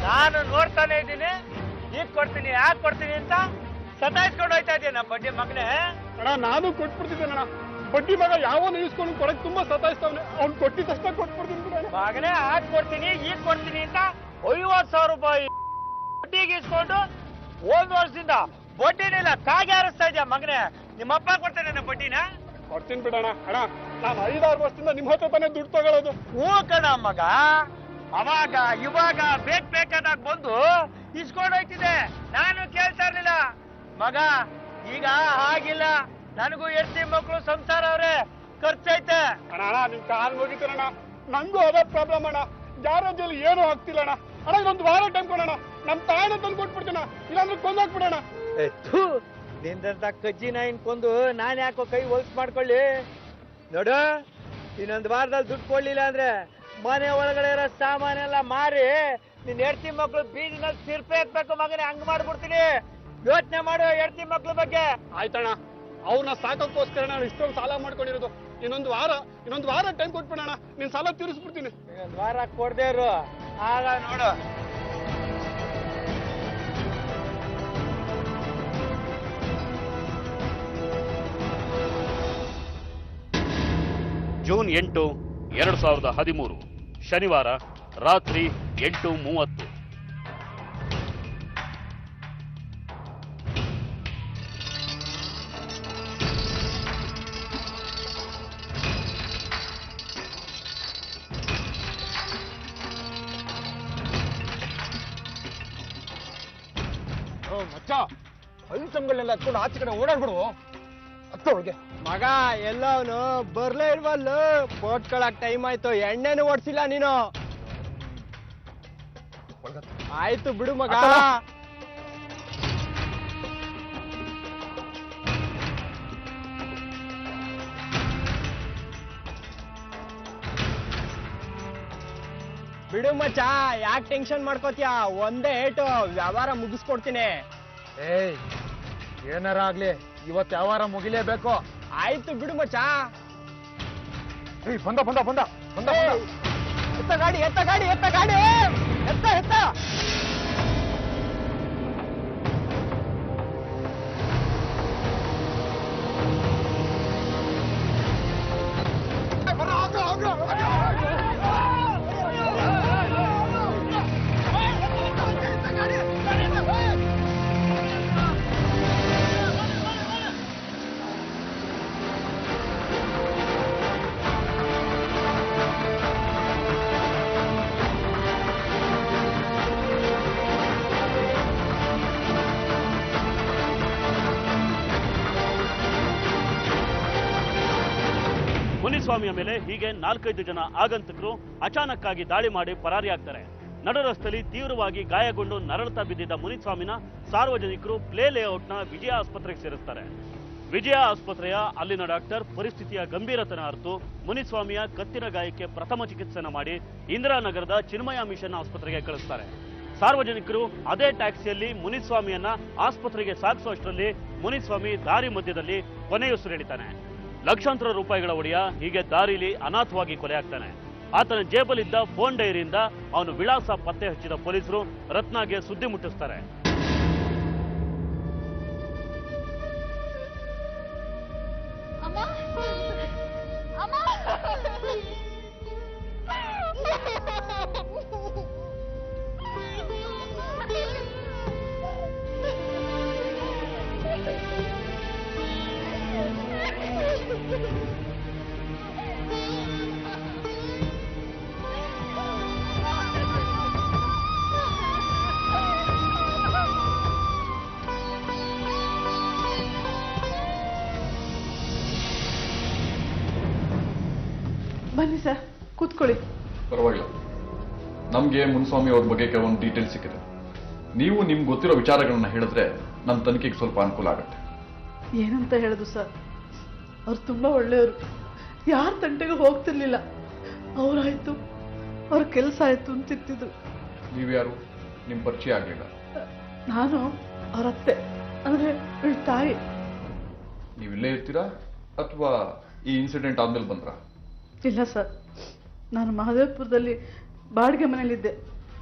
ನಾನು ನೋಡ್ತಾನೆ ಇದ್ದೀನಿ, ಈಗ ಕೊಡ್ತೀನಿ ಯಾಕೆ ಕೊಡ್ತೀನಿ ಅಂತ ಸತಾಯಿಸ್ಕೊಂಡು ಹೋಯ್ತಾ ಇದ್ದೀನ ಬಡ್ಡಿ ಮಗನೇ. ಅಣ್ಣ ನಾನು ಕೊಟ್ಬಿಡ್ತಿದ್ದೇನಣ್ಣ, ಬಡ್ಡಿ ಮಗ ಯಾವನು ಇಸ್ಕೊಂಡು ಕೊಡಕ್ ತುಂಬಾ ಸತಾಯಿಸ್ತಾವನೆ, ಅವ್ನು ಕೊಟ್ಟಿದ ತಕ್ಷಣ ಕೊಟ್ಬಿಡ್ತೀನಿ. ಮಗನೇ ಹಾಕ್ ಕೊಡ್ತೀನಿ ಈಗ ಕೊಡ್ತೀನಿ ಅಂತ 50,000 ರೂಪಾಯಿ ಬಡ್ಡಿಗೆ ಇಸ್ಕೊಂಡು 1 ವರ್ಷದಿಂದ ಬಡ್ಡಿನಿಲ್ಲ ಕಾಗೆ ಹಾರಿಸ್ತಾ ಇದೆಯಾ ಮಗನೇ. ನಿಮ್ಮಪ್ಪ ಕೊಡ್ತಾನೆ ಬಡ್ಡಿನ? ಕೊಡ್ತೀನಿ ಬಿಡೋಣ. ಅಣ್ಣ ನಾನು 5-6 ವರ್ಷದಿಂದ ನಿಮ್ಮ ಹತ್ರ ತಾನೇ ದುಡ್ಡು ತಗೊಳ್ಳೋದು. ಹೂ ಕಣ ಮಗ, ಅವಾಗ ಇವಾಗ ಬೇಕಾದಾಗ ಬಂದು ಇಸ್ಕೊಂಡು ಹೋಯ್ತಿದೆ, ನಾನು ಕೇಳ್ತಾ ಇರ್ಲಿಲ್ಲ ಮಗ. ಈಗ ಹಾಗಿಲ್ಲ, ನನಗೂ ಹೆಂಡತಿ ಮಕ್ಕಳು ಸಂಸಾರ ಅವ್ರೆ, ಖರ್ಚೈತೆ. ಅಣ್ಣ ನಿಮ್ ಕಾಲ್ ಮುಗಿತೀರಣ್ಣ, ನಂಗೂ ಅದೇ ಪ್ರಾಬ್ಲಮ್ ಅಣ್ಣ. ಗ್ಯಾರೇಜಲ್ಲಿ ಏನೂ ಆಗ್ತಿಲ್ಲ ಅಣ್ಣ. ಅಣ್ಣ ಇದೊಂದು ವಾರ ಟೈಮ್ ಕೊಡೋಣ, ನಮ್ ತಾಯಿನ ತಂದು ಕೊಟ್ಬಿಡ್ತೀನ, ಇಲ್ಲಾಂದ್ರೆ ಕೊಂದಾಕ್ಬಿಡೋಣ. ನಿಂದಂತ ಕಜ್ಜಿ ನಾಯಿನ್ ಕೊಂದು ನಾನ್ ಯಾಕೋ ಕೈ ಹೊಲ್ಸ್ ಮಾಡ್ಕೊಳ್ಳಿ. ನೋಡು, ಇನ್ನೊಂದು ವಾರದಲ್ಲಿ ದುಡ್ಡು ಕೊಡ್ಲಿಲ್ಲ ಅಂದ್ರೆ ಮನೆ ಒಳಗಡೆ ಇರೋ ಸಾಮಾನೆಲ್ಲ ಮಾರಿ ನಿನ್ ಹೆಂಡತಿ ಮಕ್ಳು ಬೀದಿನಲ್ಲಿ ಸಿರ್ಪೆ ಎತ್ಬೇಕು ಮಗನೇ, ಹಂಗ್ ಮಾಡ್ಬಿಡ್ತೀನಿ. ಯೋಚನೆ ಮಾಡು ಹೆಂಡತಿ ಮಕ್ಳ ಬಗ್ಗೆ. ಆಯ್ತಣ್ಣ, ಅವ್ರನ್ನ ಸಾಕೋಕ್ಕೋಸ್ಕರ ನಾನು ಇಷ್ಟೊಂದು ಸಾಲ ಮಾಡ್ಕೊಂಡಿರೋದು. ಇನ್ನೊಂದು ವಾರ ಟೈಮ್ ಕೊಟ್ಬಿಡೋಣ, ನಿನ್ ಸಾಲ ತೀರಿಸ್ಬಿಡ್ತೀನಿ. ಇನ್ನೊಂದು ವಾರ ಕೊಡ್ದೇ ಇರು, ಆಗ ನೋಡು. ಜೂನ್ 8, 2013 ಶನಿವಾರ ರಾತ್ರಿ 8:30. ಮಚ್ಚ, ಐಟಮ್ಗಳನ್ನೆಲ್ಲ ಎತ್ಕೊಂಡು ಆಚೆ ಕಡೆ ಓಡಾಡ್ಬಿಡು. ಅತ್ತೊಳಗೆ ಮಗ ಎಲ್ಲ ಅವನು ಬರ್ಲೇ ಇಲ್ವಲ್ಲ, ಕೊಟ್ಕೊಳಕ್ ಟೈಮ್ ಆಯ್ತು, ಎಣ್ಣೆನು ಓಡ್ಸಿಲ್ಲ ನೀನು. ಆಯ್ತು ಬಿಡು ಮಗ. ಬಿಡು ಮಚ್ಚ, ಯಾಕೆ ಟೆನ್ಷನ್ ಮಾಡ್ಕೋತೀಯ? ಒಂದೇ ಏಟು ವ್ಯವಹಾರ ಮುಗಿಸ್ಕೊಡ್ತೀನಿ. ಏಯ್, ಏನಾರ ಆಗ್ಲಿ ಇವತ್ತು ಯಾವಾರ ಮುಗಿಲೇಬೇಕು. ಆಯ್ತು ಬಿಡು ಮಚ್ಚ. ಏಯ್, ಬಂದ ಎತ್ತ ಗಾಡಿ ಎತ್ತ. ಮುನಿಸ್ವಾಮಿಯ ಮೇಲೆ ಹೀಗೆ 4-5 ಜನ ಆಗಂತಕರು ಅಚಾನಕ್ ಆಗಿ ದಾಳಿ ಮಾಡಿ ಪರಾರಿಯಾಗ್ತಾರೆ. ನಡು ರಸ್ತೆಯಲ್ಲಿ ತೀವ್ರವಾಗಿ ಗಾಯಗೊಂಡು ನರಳುತ್ತಾ ಬಿದ್ದಿದ್ದ ಮುನಿಸ್ವಾಮಿನ ಸಾರ್ವಜನಿಕರು ಪ್ಲೇ ಲೇಔಟ್ನ ವಿಜಯ ಆಸ್ಪತ್ರೆಗೆ ಸೇರಿಸ್ತಾರೆ. ವಿಜಯ ಆಸ್ಪತ್ರೆಯ ಅಲ್ಲಿನ ಡಾಕ್ಟರ್ ಪರಿಸ್ಥಿತಿಯ ಗಂಭೀರತನ ಅರಿತು ಮುನಿಸ್ವಾಮಿಯ ಕತ್ತಿನ ಗಾಯಕ್ಕೆ ಪ್ರಥಮ ಚಿಕಿತ್ಸೆನ ಮಾಡಿ ಇಂದಿರಾನಗರದ ಚಿನ್ಮಯ ಮಿಷನ್ ಆಸ್ಪತ್ರೆಗೆ ಕಳಿಸ್ತಾರೆ. ಸಾರ್ವಜನಿಕರು ಅದೇ ಟ್ಯಾಕ್ಸಿಯಲ್ಲಿ ಮುನಿಸ್ವಾಮಿಯನ್ನ ಆಸ್ಪತ್ರೆಗೆ ಸಾಗಿಸುವಷ್ಟರಲ್ಲಿ ಮುನಿಸ್ವಾಮಿ ದಾರಿ ಮಧ್ಯದಲ್ಲಿ ಕೊನೆಯುಸಿರೆಳಿತಾನೆ. ಲಕ್ಷಾಂತರ ರೂಪಾಯಿಗಳ ಒಡೆಯ ಹೀಗೆ ದಾರಿಲಿ ಅನಾಥವಾಗಿ ಕೊಲೆಯಾಗ್ತಾನೆ. ಆತನ ಜೇಬಲಿದ್ದ ಫೋನ್ ಡೈರಿಯಿಂದ ಅವನು ವಿಳಾಸ ಪತ್ತೆ ಹಚ್ಚಿದ ಪೊಲೀಸರು ರತ್ನಾಗೆ ಸುದ್ದಿ ಮುಟ್ಟಿಸ್ತಾರೆ. ಬನ್ನಿ ಸರ್, ಕೂತ್ಕೊಳ್ಳಿ. ಪರವಾಗಿಲ್ಲ, ನಮಗೆ ಮುನ್ಸ್ವಾಮಿ ಅವ್ರ ಬಗ್ಗೆ ಕೆಲವೊಂದು ಡೀಟೇಲ್ಸ್ ಸಿಕ್ಕಿದೆ. ನೀವು ನಿಮ್ಗೆ ಗೊತ್ತಿರೋ ವಿಚಾರಗಳನ್ನ ಹೇಳಿದ್ರೆ ನಮ್ಮ ತನಿಖೆಗೆ ಸ್ವಲ್ಪ ಅನುಕೂಲ ಆಗುತ್ತೆ. ಏನಂತ ಹೇಳುದು ಸರ್, ಅವ್ರು ತುಂಬಾ ಒಳ್ಳೆಯವರು, ಯಾರ ತಂಟೆಗೂ ಹೋಗ್ತಿರ್ಲಿಲ್ಲ. ಅವರಾಯ್ತು, ಅವ್ರ ಕೆಲಸ ಆಯ್ತು ಅಂತಿರ್ತಿದ್ರು. ನೀವ್ಯಾರು? ನಿಮ್ಮ ಪರಿಚಯ ಆಗಲಿಲ್ಲ. ನಾನು ಅವ್ರ ಅತ್ತೆ ಅಂದ್ರೆ ಇವಳ ತಾಯಿ. ನೀವು ಇಲ್ಲೇ ಇರ್ತೀರಾ ಅಥವಾ ಈ ಇನ್ಸಿಡೆಂಟ್ ಆದ್ಮೇಲೆ ಬಂದ್ರಾ? ಇಲ್ಲ ಸರ್, ನಾನು ಮಹದೇವಪುರದಲ್ಲಿ ಬಾಡಿಗೆ ಮನೇಲಿದ್ದೆ.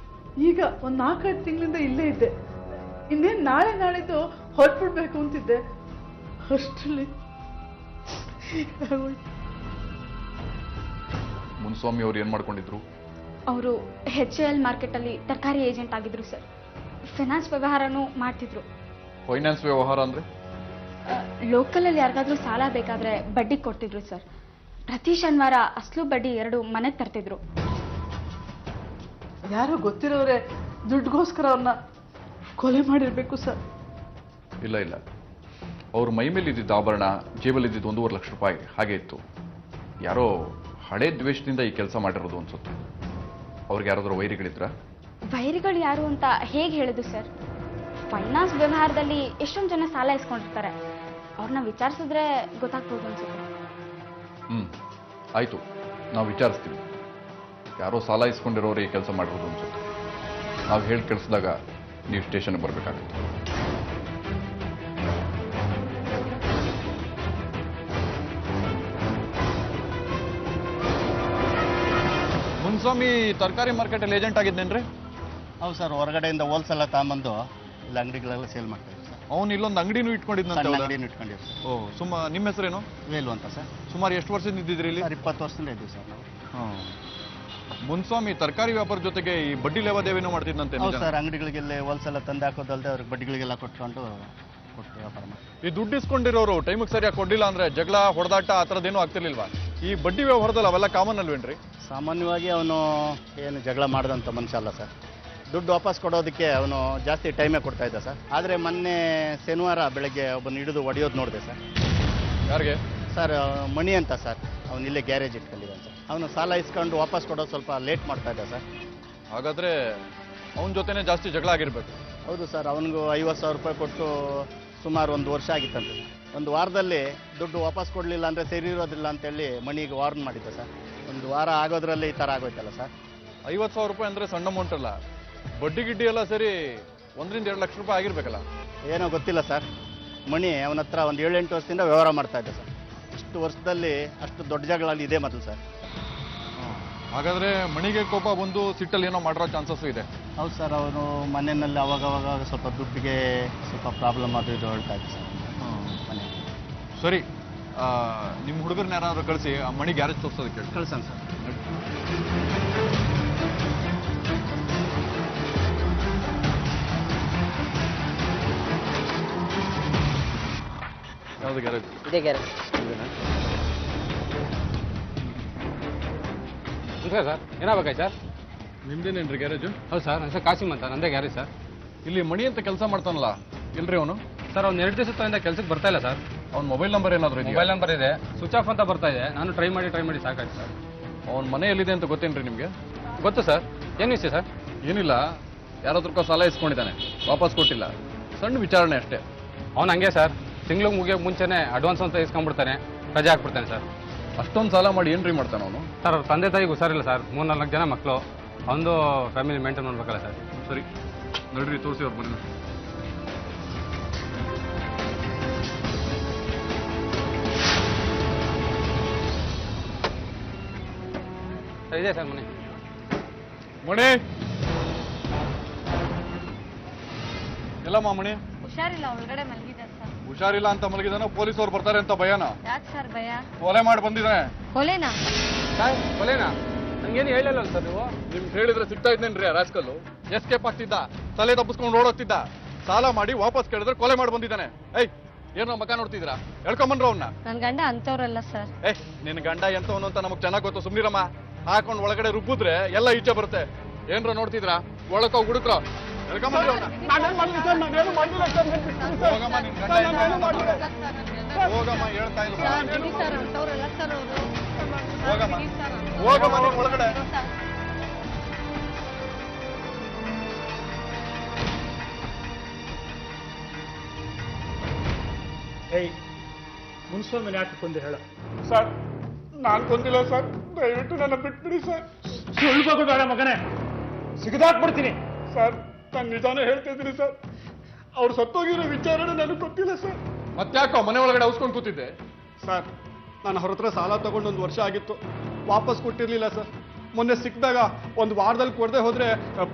ಈಗ ಒಂದು 4-5 ತಿಂಗಳಿಂದ ಇಲ್ಲೇ ಇದ್ದೆ. ಇನ್ನೇನು ನಾಳಿದ್ದು ಹೊರಟ್ಬಿಡ್ಬೇಕು ಅಂತಿದ್ದೆ. ಅಷ್ಟರಲ್ಲಿ ಮುನ್ಸ್ವಾಮಿ ಅವ್ರು ಏನ್ ಮಾಡ್ಕೊಂಡಿದ್ರು? ಅವರು HAL ಮಾರ್ಕೆಟ್ ಅಲ್ಲಿ ತರಕಾರಿ ಏಜೆಂಟ್ ಆಗಿದ್ರು ಸರ್. ಫೈನಾನ್ಸ್ ವ್ಯವಹಾರನೂ ಮಾಡ್ತಿದ್ರು. ಫೈನಾನ್ಸ್ ವ್ಯವಹಾರ ಅಂದ್ರೆ? ಲೋಕಲ್ ಅಲ್ಲಿ ಯಾರಿಗಾದ್ರೂ ಸಾಲ ಬೇಕಾದ್ರೆ ಬಡ್ಡಿ ಕೊಡ್ತಿದ್ರು ಸರ್. ಪ್ರತಿ ಶನಿವಾರ ಅಸಲು ಬಡ್ಡಿ 2 ಮನೆಗೆ ತರ್ತಿದ್ರು. ಯಾರೋ ಗೊತ್ತಿರೋರೆ ದುಡ್ಡುಗೋಸ್ಕರ ಅವ್ರನ್ನ ಕೊಲೆ ಮಾಡಿರ್ಬೇಕು ಸರ್. ಇಲ್ಲ ಇಲ್ಲ, ಅವ್ರ ಮೈ ಮೇಲೆ ಇದ್ದಿದ್ದ ಆಭರಣ, ಜೇಬಲ್ಲಿ ಇದ್ದಿದ್ದು 1.5 ಲಕ್ಷ ರೂಪಾಯಿ ಹಾಗೆ ಇತ್ತು. ಯಾರೋ ಹಳೆ ದ್ವೇಷದಿಂದ ಈ ಕೆಲಸ ಮಾಡಿರೋದು ಅನ್ಸುತ್ತೆ. ಅವ್ರಿಗೆ ಯಾರಾದ್ರೂ ವೈರಿಗಳಿದ್ರ? ವೈರಿಗಳು ಯಾರು ಅಂತ ಹೇಗೆ ಹೇಳುದು ಸರ್? ಫೈನಾನ್ಸ್ ವ್ಯವಹಾರದಲ್ಲಿ ಎಷ್ಟೊಂದು ಜನ ಸಾಲ ಇಸ್ಕೊಂಡಿರ್ತಾರೆ. ಅವ್ರನ್ನ ವಿಚಾರಿಸಿದ್ರೆ ಗೊತ್ತಾಗ್ಬೋದು ಅನ್ಸುತ್ತೆ. ಆಯ್ತು, ನಾವು ವಿಚಾರಿಸ್ತೀವಿ. ಯಾರೋ ಸಾಲ ಇಸ್ಕೊಂಡಿರೋರು ಈ ಕೆಲಸ ಮಾಡಿರೋದು ಅನ್ಸುತ್ತೆ. ನಾವು ಹೇಳಿ ಕಳಿಸಿದಾಗ ನೀವು ಸ್ಟೇಷನ್ಗೆ ಬರಬೇಕಾಗುತ್ತೆ. ಮುನ್ಸ್ವಾಮಿ ತರಕಾರಿ ಮಾರ್ಕೆಟಲ್ಲಿ ಏಜೆಂಟ್ ಆಗಿದ್ದೇನ್ರಿ? ಹೌದು ಸರ್, ಹೊರಗಡೆಯಿಂದ ಹೋಲ್ಸೇಲ್ ತಗೊಂಬಂದು ಇಲ್ಲಿ ಅಂಗಡಿಗಳೆಲ್ಲ ಸೇಲ್ ಮಾಡ್ತಾ ಇದ್ದೀವಿ ಸರ್. ಅವ್ನು ಇಲ್ಲೊಂದು ಅಂಗಡಿನೂ ಇಟ್ಕೊಂಡಿದ್ದಂತೆ. ಅಂಗಡಿನೂ ಇಟ್ಕೊಂಡಿದ್ದೀವಿ ಸರ್. ಓ, ನಿಮ್ಮ ಹೆಸರೇನು? ವೇಲು ಅಂತ ಸರ್. ಸುಮಾರು ಎಷ್ಟು ವರ್ಷದಿಂದ ಇದ್ದಿದ್ರಿ ಇಲ್ಲಿ? 20 ವರ್ಷದಿಂದ ಇದ್ದೀವಿ ಸರ್ ನಾವು. ಮುನ್ಸ್ವಾಮಿ ತರಕಾರಿ ವ್ಯಾಪಾರ ಜೊತೆಗೆ ಈ ಬಡ್ಡಿ ಲೇವಾದೇವಿನೂ ಮಾಡ್ತಿದ್ದಂತೆ. ಹೌದು ಸರ್, ಅಂಗಡಿಗಳಿಗೆಲ್ಲ ಹೋಲ್ಸೇಲ್ ತಂದು ಹಾಕೋದಲ್ದೆ ಅವ್ರಿಗೆ ಬಡ್ಡಿಗಳಿಗೆಲ್ಲ ಕೊಟ್ಟು ವ್ಯಾಪಾರ ಮಾಡಿ. ಈ ದುಡ್ಡು ಇಸ್ಕೊಂಡಿರೋರು ಟೈಮಿಗೆ ಸರಿಯಾಗಿ ಕೊಡ್ಲಿಲ್ಲ ಅಂದ್ರೆ ಜಗಳ, ಹೊಡೆದಾಟ ಆ ಥರದ್ದೇನೂ ಆಗ್ತಿರ್ಲಿಲ್ವಾ? ಈ ಬಡ್ಡಿ ವ್ಯವಹಾರದಲ್ಲಿ ಅವೆಲ್ಲ ಕಾಮನ್ ಅಲ್ವೇನ್ರಿ? ಸಾಮಾನ್ಯವಾಗಿ ಅವನು ಏನು ಜಗಳ ಮಾಡಿದಂಥ ಮನುಷ್ಯ ಅಲ್ಲ ಸರ್. ದುಡ್ಡು ವಾಪಸ್ ಕೊಡೋದಕ್ಕೆ ಅವನು ಜಾಸ್ತಿ ಟೈಮೇ ಕೊಡ್ತಾ ಇದ್ದ ಸರ್. ಆದರೆ ಮೊನ್ನೆ ಶನಿವಾರ ಬೆಳಗ್ಗೆ ಒಬ್ಬನ ಹಿಡಿದು ಹೊಡೆಯೋದು ನೋಡಿದೆ ಸರ್. ಯಾರಿಗೆ ಸರ್? ಮಣಿ ಅಂತ ಸರ್. ಅವನು ಇಲ್ಲೇ ಗ್ಯಾರೇಜ್ ಇಟ್ಕೊಂಡಿದ್ದಾನೆ ಸರ್. ಅವನು ಸಾಲ ಇಸ್ಕೊಂಡು ವಾಪಸ್ ಕೊಡೋದು ಸ್ವಲ್ಪ ಲೇಟ್ ಮಾಡ್ತಾ ಇದ್ದ ಸರ್. ಹಾಗಾದ್ರೆ ಅವನ ಜೊತೆನೇ ಜಾಸ್ತಿ ಜಗಳ ಆಗಿರ್ಬೇಕು. ಹೌದು ಸರ್, ಅವನಿಗೂ 50,000 ರೂಪಾಯಿ ಕೊಟ್ಟು ಸುಮಾರು 1 ವರ್ಷ ಆಗಿತ್ತಂತೆ. 1 ವಾರದಲ್ಲಿ ದುಡ್ಡು ವಾಪಸ್ ಕೊಡಲಿಲ್ಲ ಅಂದರೆ ಸರಿ ಇರೋದಿಲ್ಲ ಅಂತೇಳಿ ಮಣಿಗೆ ವಾರ್ನ್ ಮಾಡಿದ್ದೆ ಸರ್. 1 ವಾರ ಆಗೋದ್ರಲ್ಲಿ ಈ ಥರ ಆಗೋಯ್ತಲ್ಲ ಸರ್. 50,000 ರೂಪಾಯಿ ಅಂದರೆ ಸಣ್ಣ ಅಮೌಂಟ್ ಅಲ್ಲ. ಬಡ್ಡಿ ಗಿಡ್ಡಿ ಎಲ್ಲ ಸೇರಿ 1-2 ಲಕ್ಷ ರೂಪಾಯಿ ಆಗಿರ್ಬೇಕಲ್ಲ? ಏನೋ ಗೊತ್ತಿಲ್ಲ ಸರ್. ಮಣಿ ಅವನ ಹತ್ರ ಒಂದು 7-8 ವರ್ಷದಿಂದ ವ್ಯವಹಾರ ಮಾಡ್ತಾ ಇದ್ದೆ ಸರ್. ಇಷ್ಟು ವರ್ಷದಲ್ಲಿ ಅಷ್ಟು ದೊಡ್ಡ ಜಗಳಲ್ಲಿ ಇದೆ ಮೊದಲು ಸರ್. ಹಾಗಾದ್ರೆ ಮಣಿಗೆ ಕೋಪ ಬಂದು ಸಿಟ್ಟಲ್ಲಿ ಏನೋ ಮಾಡಿರೋ ಚಾನ್ಸಸ್ ಇದೆ. ಹೌದು ಸರ್, ಅವನು ಮನೆಯಲ್ಲಿ ಅವಾಗವಾಗ ಸ್ವಲ್ಪ ದುಡ್ಡಿಗೆ ಸ್ವಲ್ಪ ಪ್ರಾಬ್ಲಮ್ ಅದು ಇದು ಹೇಳ್ತಾ ಇದ್ದೆ ಸರ್ ಮನೆ. ಸರಿ, ನಿಮ್ಮ ಹುಡುಗರನ್ನ ಯಾರಾದ್ರೂ ಕಳಿಸಿ ಆ ಮಣಿ ಗ್ಯಾರೇಜ್ ತೋರಿಸೋದಕ್ಕೆ ಹೇಳಿ. ಕಳ್ಸೋಣ ಸರ್. ಯಾವುದು ಗ್ಯಾರೇಜ್? ಇದೇ ಗ್ಯಾರೇಜ್. ಸರ್ ಏನಾಗಬೇಕಾಯ್ತು ಸರ್? ನಿಮ್ದೇನೇನ್ರಿ ಗ್ಯಾರೇಜು? ಹೌದು ಸರ್, ನನ್ನ ಹೆಸರು ಕಾಸಿಮ್ ಅಂತ, ನಂದೇ ಗ್ಯಾರೇಜ್ ಸರ್. ಇಲ್ಲಿ ಮಣಿ ಅಂತ ಕೆಲಸ ಮಾಡ್ತಾನಲ್ಲ, ಎಲ್ರಿ ಅವನು? ಸರ್ ಅವ್ನು 2 ದಿವಸದಿಂದ ಕೆಲಸಕ್ಕೆ ಬರ್ತಾ ಇಲ್ಲ ಸರ್. ಅವ್ನ ಮೊಬೈಲ್ ನಂಬರ್ ಏನಾದ್ರು ಇದೆಯಾ? ಮೊಬೈಲ್ ನಂಬರ್ ಇದೆ, ಸ್ವಿಚ್ ಆಫ್ ಅಂತ ಬರ್ತಾ ಇದೆ. ನಾನು ಟ್ರೈ ಮಾಡಿ ಸಾಕಾಯ್ತು ಸರ್. ಅವ್ನ ಮನೆ ಎಲ್ಲಿದೆ ಅಂತ ಗೊತ್ತೇನ್ರಿ ನಿಮಗೆ? ಗೊತ್ತು ಸರ್. ಏನು ವಿಷಯ ಸರ್? ಏನಿಲ್ಲ, ಯಾರಾದ್ರೂ ಸಾಲ ಇಸ್ಕೊಂಡಿದ್ದಾನೆ, ವಾಪಸ್ ಕೊಟ್ಟಿಲ್ಲ. ಸಣ್ಣ ವಿಚಾರಣೆ ಅಷ್ಟೇ. ಅವ್ನು ಹಂಗೆ ಸರ್, ತಿಂಗ್ಳಿಗೆ ಮುಗಿಯೋಕೆ ಮುಂಚೆನೆ ಅಡ್ವಾನ್ಸ್ ಅಂತ ಇಸ್ಕೊಂಡ್ಬಿಡ್ತಾನೆ, ರಜೆ ಹಾಕ್ಬಿಡ್ತಾನೆ ಸರ್. ಅಷ್ಟೊಂದು ಸಾಲ ಮಾಡಿ ಏನ್ರಿ ಮಾಡ್ತಾನೆ ಅವನು? ಸರ್ ಅವ್ರ ತಂದೆ ತಾಯಿಗೆ ಹುಷಾರಿಲ್ಲ ಸರ್, 3-4 ಜನ ಮಕ್ಕಳು. ಒಂದು ಫ್ಯಾಮಿಲಿ ಮೇಂಟೈನ್ ಮಾಡ್ಬೇಕಲ್ಲ ಸರ್. ಸರಿ ನೋಡ್ರಿ, ತೋರಿಸಿ ಅವ್ರು ಬನ್ನಿ. ಇದೆ ಸರ್ ಮನೆ. ಮಣಿ ಎಲ್ಲಮ್ಮ? ಮಣಿ ಹುಷಾರಿಲ್ಲ, ಒಳಗಡೆ ಮಲಗಿದ್ದಾರೆ ಸರ್. ಹುಷಾರಿಲ್ಲ ಅಂತ ಮಲಗಿದಾನ? ಪೊಲೀಸವ್ರು ಬರ್ತಾರೆ ಅಂತ ಭಯನ? ಯಾಕೆ ಸರ್ ಭಯ? ಕೊಲೆ ಮಾಡಿ ಬಂದಿದ್ದಾನೆ. ಕೊಲೆನಾ? ಕೊಲೆನಾ? ನಂಗೇನು ಹೇಳಿಲ್ಲ ಸರ್ ನೀವು. ನಿಮ್ಗೆ ಹೇಳಿದ್ರೆ ಸಿಗ್ತಾ ಇದ್ದೇನ್ರಿ ಆ ರಾಸ್ಕಲ್ಲು. ಎಸ್ಕೇಪ್ ಆಗ್ತಿದ್ದ, ತಲೆ ತಪ್ಪಿಸ್ಕೊಂಡು ಓಡೋಗ್ತಿದ್ದ. ಸಾಲ ಮಾಡಿ ವಾಪಸ್ ಕೇಳಿದ್ರೆ ಕೊಲೆ ಮಾಡಿ ಬಂದಿದ್ದಾನೆ. ಏಯ್, ಏನೋ ಮಕ ನೋಡ್ತಿದ್ದೀರಾ? ಹೇಳ್ಕೊಂಬನ್ರ ಅವನ್ನ. ನನ್ ಗಂಡ ಅಂತವ್ರಲ್ಲ ಸರ್. ನಿನ್ ಗಂಡ ಎಂತವನು ಅಂತ ನಮಗ್ ಚೆನ್ನಾಗ್ ಗೊತ್ತು, ಸುಮ್ನಿರಮ್ಮ. ಹಾಕೊಂಡು ಒಳಗಡೆ ರುಬ್ಬಿದ್ರೆ ಎಲ್ಲ ಈಚೆ ಬರುತ್ತೆ. ಏನ್ರ ನೋಡ್ತಿದ್ರಾ? ಒಳಕೋಗಿ ಹುಡುಕ್ರ. ಹೇಳ್ಕೊಂಬನ್ರಿ ಅವನ್ನ. ಹೋಗಮ್ಮ, ನಿನ್ ಗಂಡ ಹೋಗಮ್ಮ, ಹೇಳ್ತಾ ಇಲ್ಲ. ಹೋಗಮ್ಮ ಹೋಗಮ್ಮ ನೀನ್ ಒಳಗಡೆ. ಏಯ್, ಮುನ್ಸ್ವಾಮಿ ಯಾಕೆ ಕೊಂದು ಹೇಳ? ಸರ್, ನಾನು ಕೊಂದಿಲ್ಲ ಸರ್, ದಯವಿಟ್ಟು ನನ್ನ ಬಿಟ್ಬಿಡಿ ಸರ್. ಸುಳ್ಳು ಬೇಡ ಮಗನೇ, ಸಿಗದಾಕ್ಬಿಡ್ತೀನಿ ಸರ್. ನಾನು ನಿಜಾನೇ ಹೇಳ್ತಿದ್ದೀನಿ ಸರ್. ಅವ್ರು ಸತ್ತೋಗಿರೋ ವಿಚಾರನ ನನಗೆ ಗೊತ್ತಿಲ್ಲ ಸರ್. ಮತ್ತ್ಯಾಕೋ ಮನೆ ಒಳಗಡೆ ಔಸ್ಕೊಂಡು ಕೂತಿದ್ದೆ? ಸರ್, ನಾನು ಅವ್ರ ಹತ್ರ ಸಾಲ ತಗೊಂಡು 1 ವರ್ಷ ಆಗಿತ್ತು, ವಾಪಸ್ ಕೊಟ್ಟಿರ್ಲಿಲ್ಲ ಸರ್. ಮೊನ್ನೆ ಸಿಕ್ಕಿದಾಗ 1 ವಾರದಲ್ಲಿ ಕೊಡದೆ ಹೋದ್ರೆ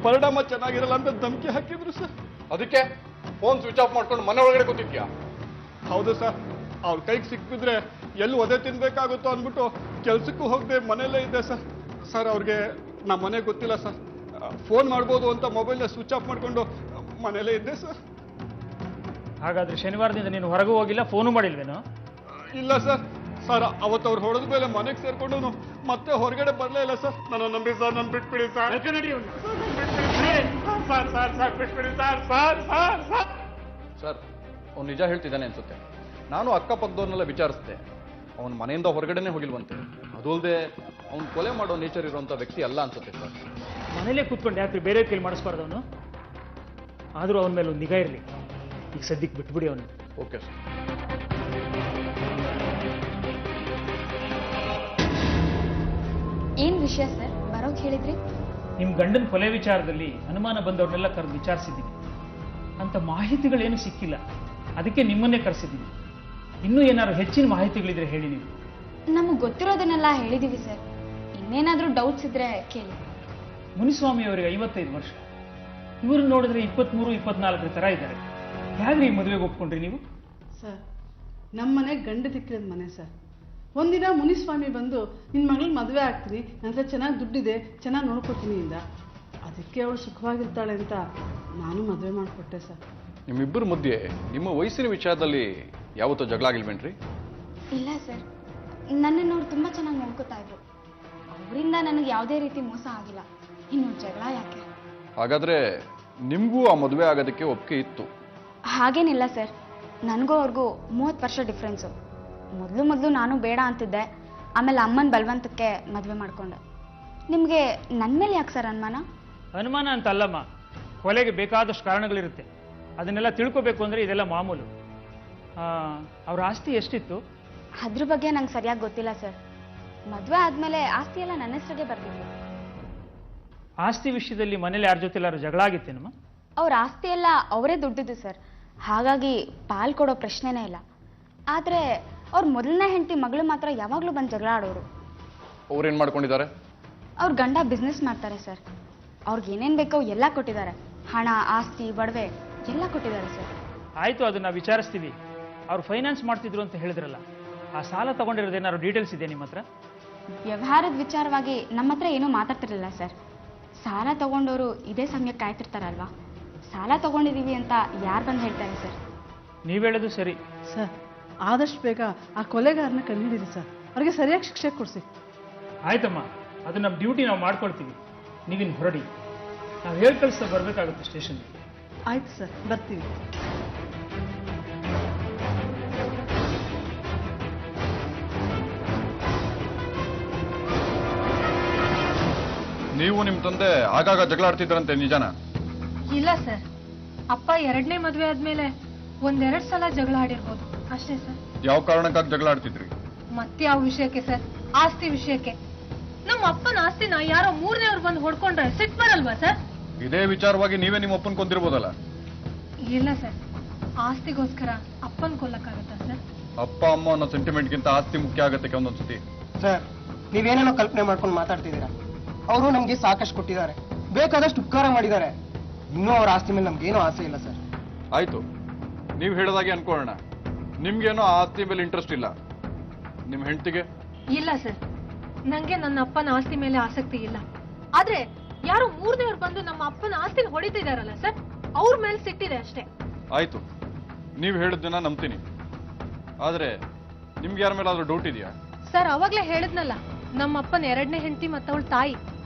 ಪರಿಣಾಮ ಚೆನ್ನಾಗಿರಲ್ಲ ಅಂತ ಧಮಕಿ ಹಾಕಿದ್ರು ಸರ್. ಅದಕ್ಕೆ ಫೋನ್ ಸ್ವಿಚ್ ಆಫ್ ಮಾಡ್ಕೊಂಡು ಮನೆ ಒಳಗಡೆ ಕೂತಿದ್ಯಾ? ಹೌದು ಸರ್, ಅವ್ರ ಕೈಗೆ ಸಿಕ್ಕಿದ್ರೆ ಎಲ್ಲಿ ಒದೆ ತಿನ್ಬೇಕಾಗುತ್ತೋ ಅಂದ್ಬಿಟ್ಟು ಕೆಲ್ಸಕ್ಕೂ ಹೋಗದೆ ಮನೆಯಲ್ಲೇ ಇದ್ದೆ ಸರ್. ಸರ್, ಅವ್ರಿಗೆ ನಮ್ಮ ಮನೆ ಗೊತ್ತಿಲ್ಲ ಸರ್. ಫೋನ್ ಮಾಡ್ಬೋದು ಅಂತ ಮೊಬೈಲ್ನ ಸ್ವಿಚ್ ಆಫ್ ಮಾಡ್ಕೊಂಡು ಮನೆಯಲ್ಲೇ ಇದ್ದೆ ಸರ್. ಹಾಗಾದ್ರೆ ಶನಿವಾರದಿಂದ ನೀನು ಹೊರಗೂ ಹೋಗಿಲ್ಲ, ಫೋನು ಮಾಡಿಲ್ವೇನೋ? ಇಲ್ಲ ಸರ್. ಸರ್, ಅವತ್ತು ಅವ್ರು ಹೊಡೆದ ಮೇಲೆ ಮನೆಗೆ ಸೇರ್ಕೊಂಡು ಮತ್ತೆ ಹೊರಗಡೆ ಬರಲೇ ಇಲ್ಲ ಸರ್. ನನ್ನ ನಂಬಿ ಸರ್, ನನ್ನ ಬಿಟ್ಬಿಡಿ ಸರ್. ಸರ್ ಸರ್ ಸರ್ ಬಿಟ್ಬಿಡಿ sir. Sir sir sir sir, ಅವ್ನು ನಿಜ ಹೇಳ್ತಿದ್ದಾನೆ ಅನ್ಸುತ್ತೆ. ನಾನು ಅಕ್ಕಪಕ್ಕದವ್ರನ್ನೆಲ್ಲ ವಿಚಾರಿಸಿದೆ. ಅವನ ಮನೆಯಿಂದ ಹೊರಗಡೆನೆ ಹೋಗಿಲ್ವಂತೆ. ಅದು ಅಲ್ಲದೆ ಅವ್ನು ಕೊಲೆ ಮಾಡೋ ನೇಚರ್ ಇರುವಂಥ ವ್ಯಕ್ತಿ ಅಲ್ಲ ಅನ್ಸುತ್ತೆ ಸರ್. ಮನೇಲೇ ಕೂತ್ಕೊಂಡು ಯಾಕೆ ಬೇರೆ ಕೈಲಿ ಮಾಡಿಸ್ಬಾರ್ದು ಅವನು? ಆದರೂ ಅವನ ಮೇಲೆ ಒಂದು ನಿಗಾ ಇರಲಿ. ಈಗ ಸದ್ಯಕ್ಕೆ ಬಿಟ್ಬಿಡಿ ಅವನು. Okay sir. ಏನ್ ವಿಷಯ ಸರ್? ಬರೋಕ್ ಹೇಳಿದ್ರಿ? ನಿಮ್ಮ ಗಂಡನ ಕೊಲೆ ವಿಚಾರದಲ್ಲಿ ಅನುಮಾನ ಬಂದವ್ರನ್ನೆಲ್ಲ ಕರೆದು ವಿಚಾರಿಸಿದ್ದೀನಿ. ಅಂತ ಮಾಹಿತಿಗಳೇನು ಸಿಕ್ಕಿಲ್ಲ. ಅದಕ್ಕೆ ನಿಮ್ಮನ್ನೇ ಕರೆಸಿದ್ದೀನಿ. ಇನ್ನೂ ಏನಾದ್ರು ಹೆಚ್ಚಿನ ಮಾಹಿತಿಗಳಿದ್ರೆ ಹೇಳಿ. ನೀವು ನಮಗೆ ಗೊತ್ತಿರೋದನ್ನೆಲ್ಲ ಹೇಳಿದೀವಿ ಸರ್. ಇನ್ನೇನಾದ್ರೂ ಡೌಟ್ಸ್ ಇದ್ರೆ ಕೇಳಿ. ಮುನಿಸ್ವಾಮಿ ಅವರಿಗೆ 55 ವರ್ಷ. ಇವ್ರನ್ನ ನೋಡಿದ್ರೆ 23-24 ತರ ಇದ್ದಾರೆ. ಹೇಗ್ರಿ ಈ ಮದುವೆಗೆ ಒಪ್ಕೊಂಡ್ರಿ ನೀವು? ಸರ್, ನಮ್ಮ ಮನೆ ಗಂಡ ದಿಕ್ಕಿದ ಮನೆ ಸರ್. ಒಂದಿನ ಮುನಿಸ್ವಾಮಿ ಬಂದು ನಿನ್ನ ಮಗಳ ಮದುವೆ ಆಗ್ತೀನಿ, ನನ್ನ ಹತ್ರ ಚೆನ್ನಾಗಿ ದುಡ್ಡಿದೆ, ಚೆನ್ನಾಗಿ ನೋಡ್ಕೊತೀನಿ ಇಂದ. ಅದಕ್ಕೆ ಅವಳು ಸುಖವಾಗಿರ್ತಾಳೆ ಅಂತ ನಾನು ಮದುವೆ ಮಾಡಿಕೊಟ್ಟೆ ಸರ್. ನಿಮ್ಮಿಬ್ಬರ ಮಧ್ಯೆ ನಿಮ್ಮ ವಯಸ್ಸಿನ ವಿಚಾರದಲ್ಲಿ ಯಾವತ್ತೂ ಜಗಳ ಆಗಿಲ್ವೇನ್ರಿ? ಇಲ್ಲ ಸರ್, ನನ್ನನ್ನು ಅವ್ರು ತುಂಬ ಚೆನ್ನಾಗಿ ನೋಡ್ಕೋತಾ ಇದ್ರು. ಅವರಿಂದ ನನಗೆ ಯಾವುದೇ ರೀತಿ ಮೋಸ ಆಗಿಲ್ಲ. ಇನ್ನು ಜಗಳ ಯಾಕೆ? ಹಾಗಾದ್ರೆ ನಿಮಗೂ ಆ ಮದುವೆ ಆಗೋದಕ್ಕೆ ಒಪ್ಪಿಗೆ ಇತ್ತು? ಹಾಗೇನಿಲ್ಲ ಸರ್. ನನಗೂ ಅವ್ರಿಗೂ 30 ವರ್ಷ ಡಿಫ್ರೆನ್ಸು. ಮೊದಲು ನಾನು ಬೇಡ ಅಂತಿದ್ದೆ. ಆಮೇಲೆ ಅಮ್ಮನ ಬಲವಂತಕ್ಕೆ ಮದುವೆ ಮಾಡ್ಕೊಂಡೆ. ನಿಮಗೆ ನನ್ನ ಮೇಲೆ ಯಾಕೆ ಸರ್ ಅನುಮಾನ? ಅನುಮಾನ ಅಂತ ಅಲ್ಲಮ್ಮ, ಕೊಲೆಗೆ ಬೇಕಾದಷ್ಟು ಕಾರಣಗಳಿರುತ್ತೆ. ಅದನ್ನೆಲ್ಲ ತಿಳ್ಕೋಬೇಕು ಅಂದರೆ ಇದೆಲ್ಲ ಮಾಮೂಲು. ಅವ್ರ ಆಸ್ತಿ ಎಷ್ಟಿತ್ತು? ಅದ್ರ ಬಗ್ಗೆ ನಂಗೆ ಸರಿಯಾಗಿ ಗೊತ್ತಿಲ್ಲ ಸರ್. ಮದುವೆ ಆದಮೇಲೆ ಆಸ್ತಿ ಎಲ್ಲ ನನ್ನ ಹೆಸರಿಗೆ ಬರ್ತಿತ್ತು. ಆಸ್ತಿ ವಿಷಯದಲ್ಲಿ ಮನೇಲಿ ಯಾರ ಜೊತೆ ಎಲ್ಲರೂ ಜಗಳ ಆಗಿತ್ತೇನಮ್ಮ? ಅವ್ರ ಆಸ್ತಿ ಎಲ್ಲ ಅವರೇ ದುಡ್ಡಿದ್ದು ಸರ್. ಹಾಗಾಗಿ ಪಾಲ್ ಕೊಡೋ ಪ್ರಶ್ನೆನೇ ಇಲ್ಲ. ಆದರೆ ಅವ್ರ ಮೊದಲನೇ ಹೆಂಡತಿ ಮಗಳು ಮಾತ್ರ ಯಾವಾಗಲೂ ಬಂದು ಜಗಳ ಆಡೋರು. ಅವ್ರೇನು ಮಾಡ್ಕೊಂಡಿದ್ದಾರೆ? ಅವ್ರ ಗಂಡ ಬಿಸ್ನೆಸ್ ಮಾಡ್ತಾರೆ ಸರ್. ಅವ್ರಿಗೆ ಏನೇನು ಬೇಕೋ ಎಲ್ಲ ಕೊಟ್ಟಿದ್ದಾರೆ. ಹಣ, ಆಸ್ತಿ, ಒಡವೆ ಎಲ್ಲ ಕೊಟ್ಟಿದ್ದಾರೆ ಸರ್. ಆಯಿತು, ಅದನ್ನ ವಿಚಾರಿಸ್ತೀವಿ. ಅವ್ರು ಫೈನಾನ್ಸ್ ಮಾಡ್ತಿದ್ರು ಅಂತ ಹೇಳಿದ್ರಲ್ಲ, ಆ ಸಾಲ ತಗೊಂಡಿರೋದೇನಾದ್ರು ಡೀಟೇಲ್ಸ್ ಇದೆ ನಿಮ್ಮ ಹತ್ರ? ವ್ಯವಹಾರದ ವಿಚಾರವಾಗಿ ನಮ್ಮ ಹತ್ರ ಏನೂ ಮಾತಾಡ್ತಿರ್ಲಿಲ್ಲ ಸರ್. ಸಾಲ ತಗೊಂಡವರು ಇದೇ ಸಮಯಕ್ಕೆ ಕಾಯ್ತಿರ್ತಾರಲ್ವಾ. ಸಾಲ ತಗೊಂಡಿದ್ದೀವಿ ಅಂತ ಯಾರು ಬಂದು ಹೇಳ್ತಾರೆ ಸರ್? ನೀವು ಹೇಳೋದು ಸರಿ ಸರ್. ಆದಷ್ಟು ಬೇಗ ಆ ಕೊಲೆಗಾರನ ಕಂಡುಹಿಡಿರಿ ಸರ್. ಅವ್ರಿಗೆ ಸರಿಯಾಗಿ ಶಿಕ್ಷೆ ಕೊಡಿಸಿ. ಆಯ್ತಮ್ಮ, ಅದು ನಮ್ಮ ಡ್ಯೂಟಿ, ನಾವು ಮಾಡ್ಕೊಳ್ತೀವಿ. ನೀವಿನ್ನು ಹೊರಡಿ. ನಾವು ಹೇಳಿ ಕಳಿಸ್ತಾ ಬರಬೇಕಾಗುತ್ತೆ ಸ್ಟೇಷನ್ಗೆ. ಆಯ್ತು ಸರ್, ಬರ್ತೀವಿ. ನೀವು ನಿಮ್ಮ ತಂದೆ ಆಗಾಗ ಜಗಳ ಆಡ್ತಿದ್ರಂತೆ, ನಿಜಾನ? ಇಲ್ಲ ಸರ್, ಅಪ್ಪ 2ನೇ ಮದುವೆ ಆದ್ಮೇಲೆ 1-2 ಸಲ ಜಗಳ ಆಡಿರ್ಬೋದು ಅಷ್ಟೇ ಸರ್. ಯಾವ ಕಾರಣಕ್ಕಾಗಿ ಜಗಳ ಆಡ್ತಿದ್ರಿ? ಮತ್ತೆ ಯಾವ ವಿಷಯಕ್ಕೆ ಸರ್? ಆಸ್ತಿ ವಿಷಯಕ್ಕೆ. ನಮ್ಮ ಅಪ್ಪನ ಆಸ್ತಿನ ಯಾರೋ 3ನೇವ್ರು ಬಂದು ಹೊಡ್ಕೊಂಡ್ರೆ ಸಿಟ್ಟು ಬರಲ್ವಾ ಸರ್? ಇದೇ ವಿಚಾರವಾಗಿ ನೀವೇ ನಿಮ್ಮ ಅಪ್ಪನ್ ಕೊಂದಿರ್ಬೋದಲ್ಲ? ಇಲ್ಲ ಸರ್, ಆಸ್ತಿಗೋಸ್ಕರ ಅಪ್ಪನ್ ಕೊಲ್ಲಕ್ಕಾಗತ್ತಾ ಸರ್? ಅಪ್ಪ ಅಮ್ಮ ಅನ್ನೋ ಸೆಂಟಿಮೆಂಟ್ಗಿಂತ ಆಸ್ತಿ ಮುಖ್ಯ ಆಗತ್ತೆ ಕೆಲವೊಂದ್ಸತಿ. ಸರ್, ನೀವೇನೇನೋ ಕಲ್ಪನೆ ಮಾಡ್ಕೊಂಡು ಮಾತಾಡ್ತಿದ್ದೀರಾ. ಅವರು ನಮ್ಗೆ ಸಾಕಷ್ಟು ಕೊಟ್ಟಿದ್ದಾರೆ, ಬೇಕಾದಷ್ಟು ಉಪಕಾರ ಮಾಡಿದ್ದಾರೆ. ಇನ್ನೂ ಅವ್ರ ಆಸ್ತಿ ಮೇಲೆ ನಮ್ಗೇನೋ ಆಸೆ ಇಲ್ಲ ಸರ್. ಆಯ್ತು, ನೀವು ಹೇಳಿದಾಗೆ ಅನ್ಕೊಳ್ಳೋಣ. ನಿಮ್ಗೇನೋ ಆ ಆಸ್ತಿ ಮೇಲೆ ಇಂಟ್ರೆಸ್ಟ್ ಇಲ್ಲ. ನಿಮ್ ಹೆಂಡತಿಗೆ? ಇಲ್ಲ ಸರ್, ನಂಗೆ ನನ್ನ ಅಪ್ಪನ ಆಸ್ತಿ ಮೇಲೆ ಆಸಕ್ತಿ ಇಲ್ಲ. ಆದ್ರೆ ಯಾರೋ 3ನೇವ್ರು ಬಂದು ನಮ್ಮ ಅಪ್ಪನ ಆಸ್ತಿನ ಹೊಡಿತಿದಾರಲ್ಲ ಸರ್, ಅವ್ರ ಮೇಲೆ ಸಿಟ್ಟಿದೆ ಅಷ್ಟೇ. ಆಯ್ತು, ನೀವು ಹೇಳಿದ್ದನ್ನ ನಂಬ್ತೀನಿ. ಆದ್ರೆ ನಿಮ್ಗೆ ಯಾರ ಮೇಲಾದ್ರೂ ಡೌಟ್ ಇದೆಯಾ? ಸರ್, ಅವಾಗ್ಲೇ ಹೇಳಿದ್ನಲ್ಲ, ನಮ್ಮ ಅಪ್ಪನ 2ನೇ ಹೆಂಡತಿ ಮತ್ತವಳ ತಾಯಿ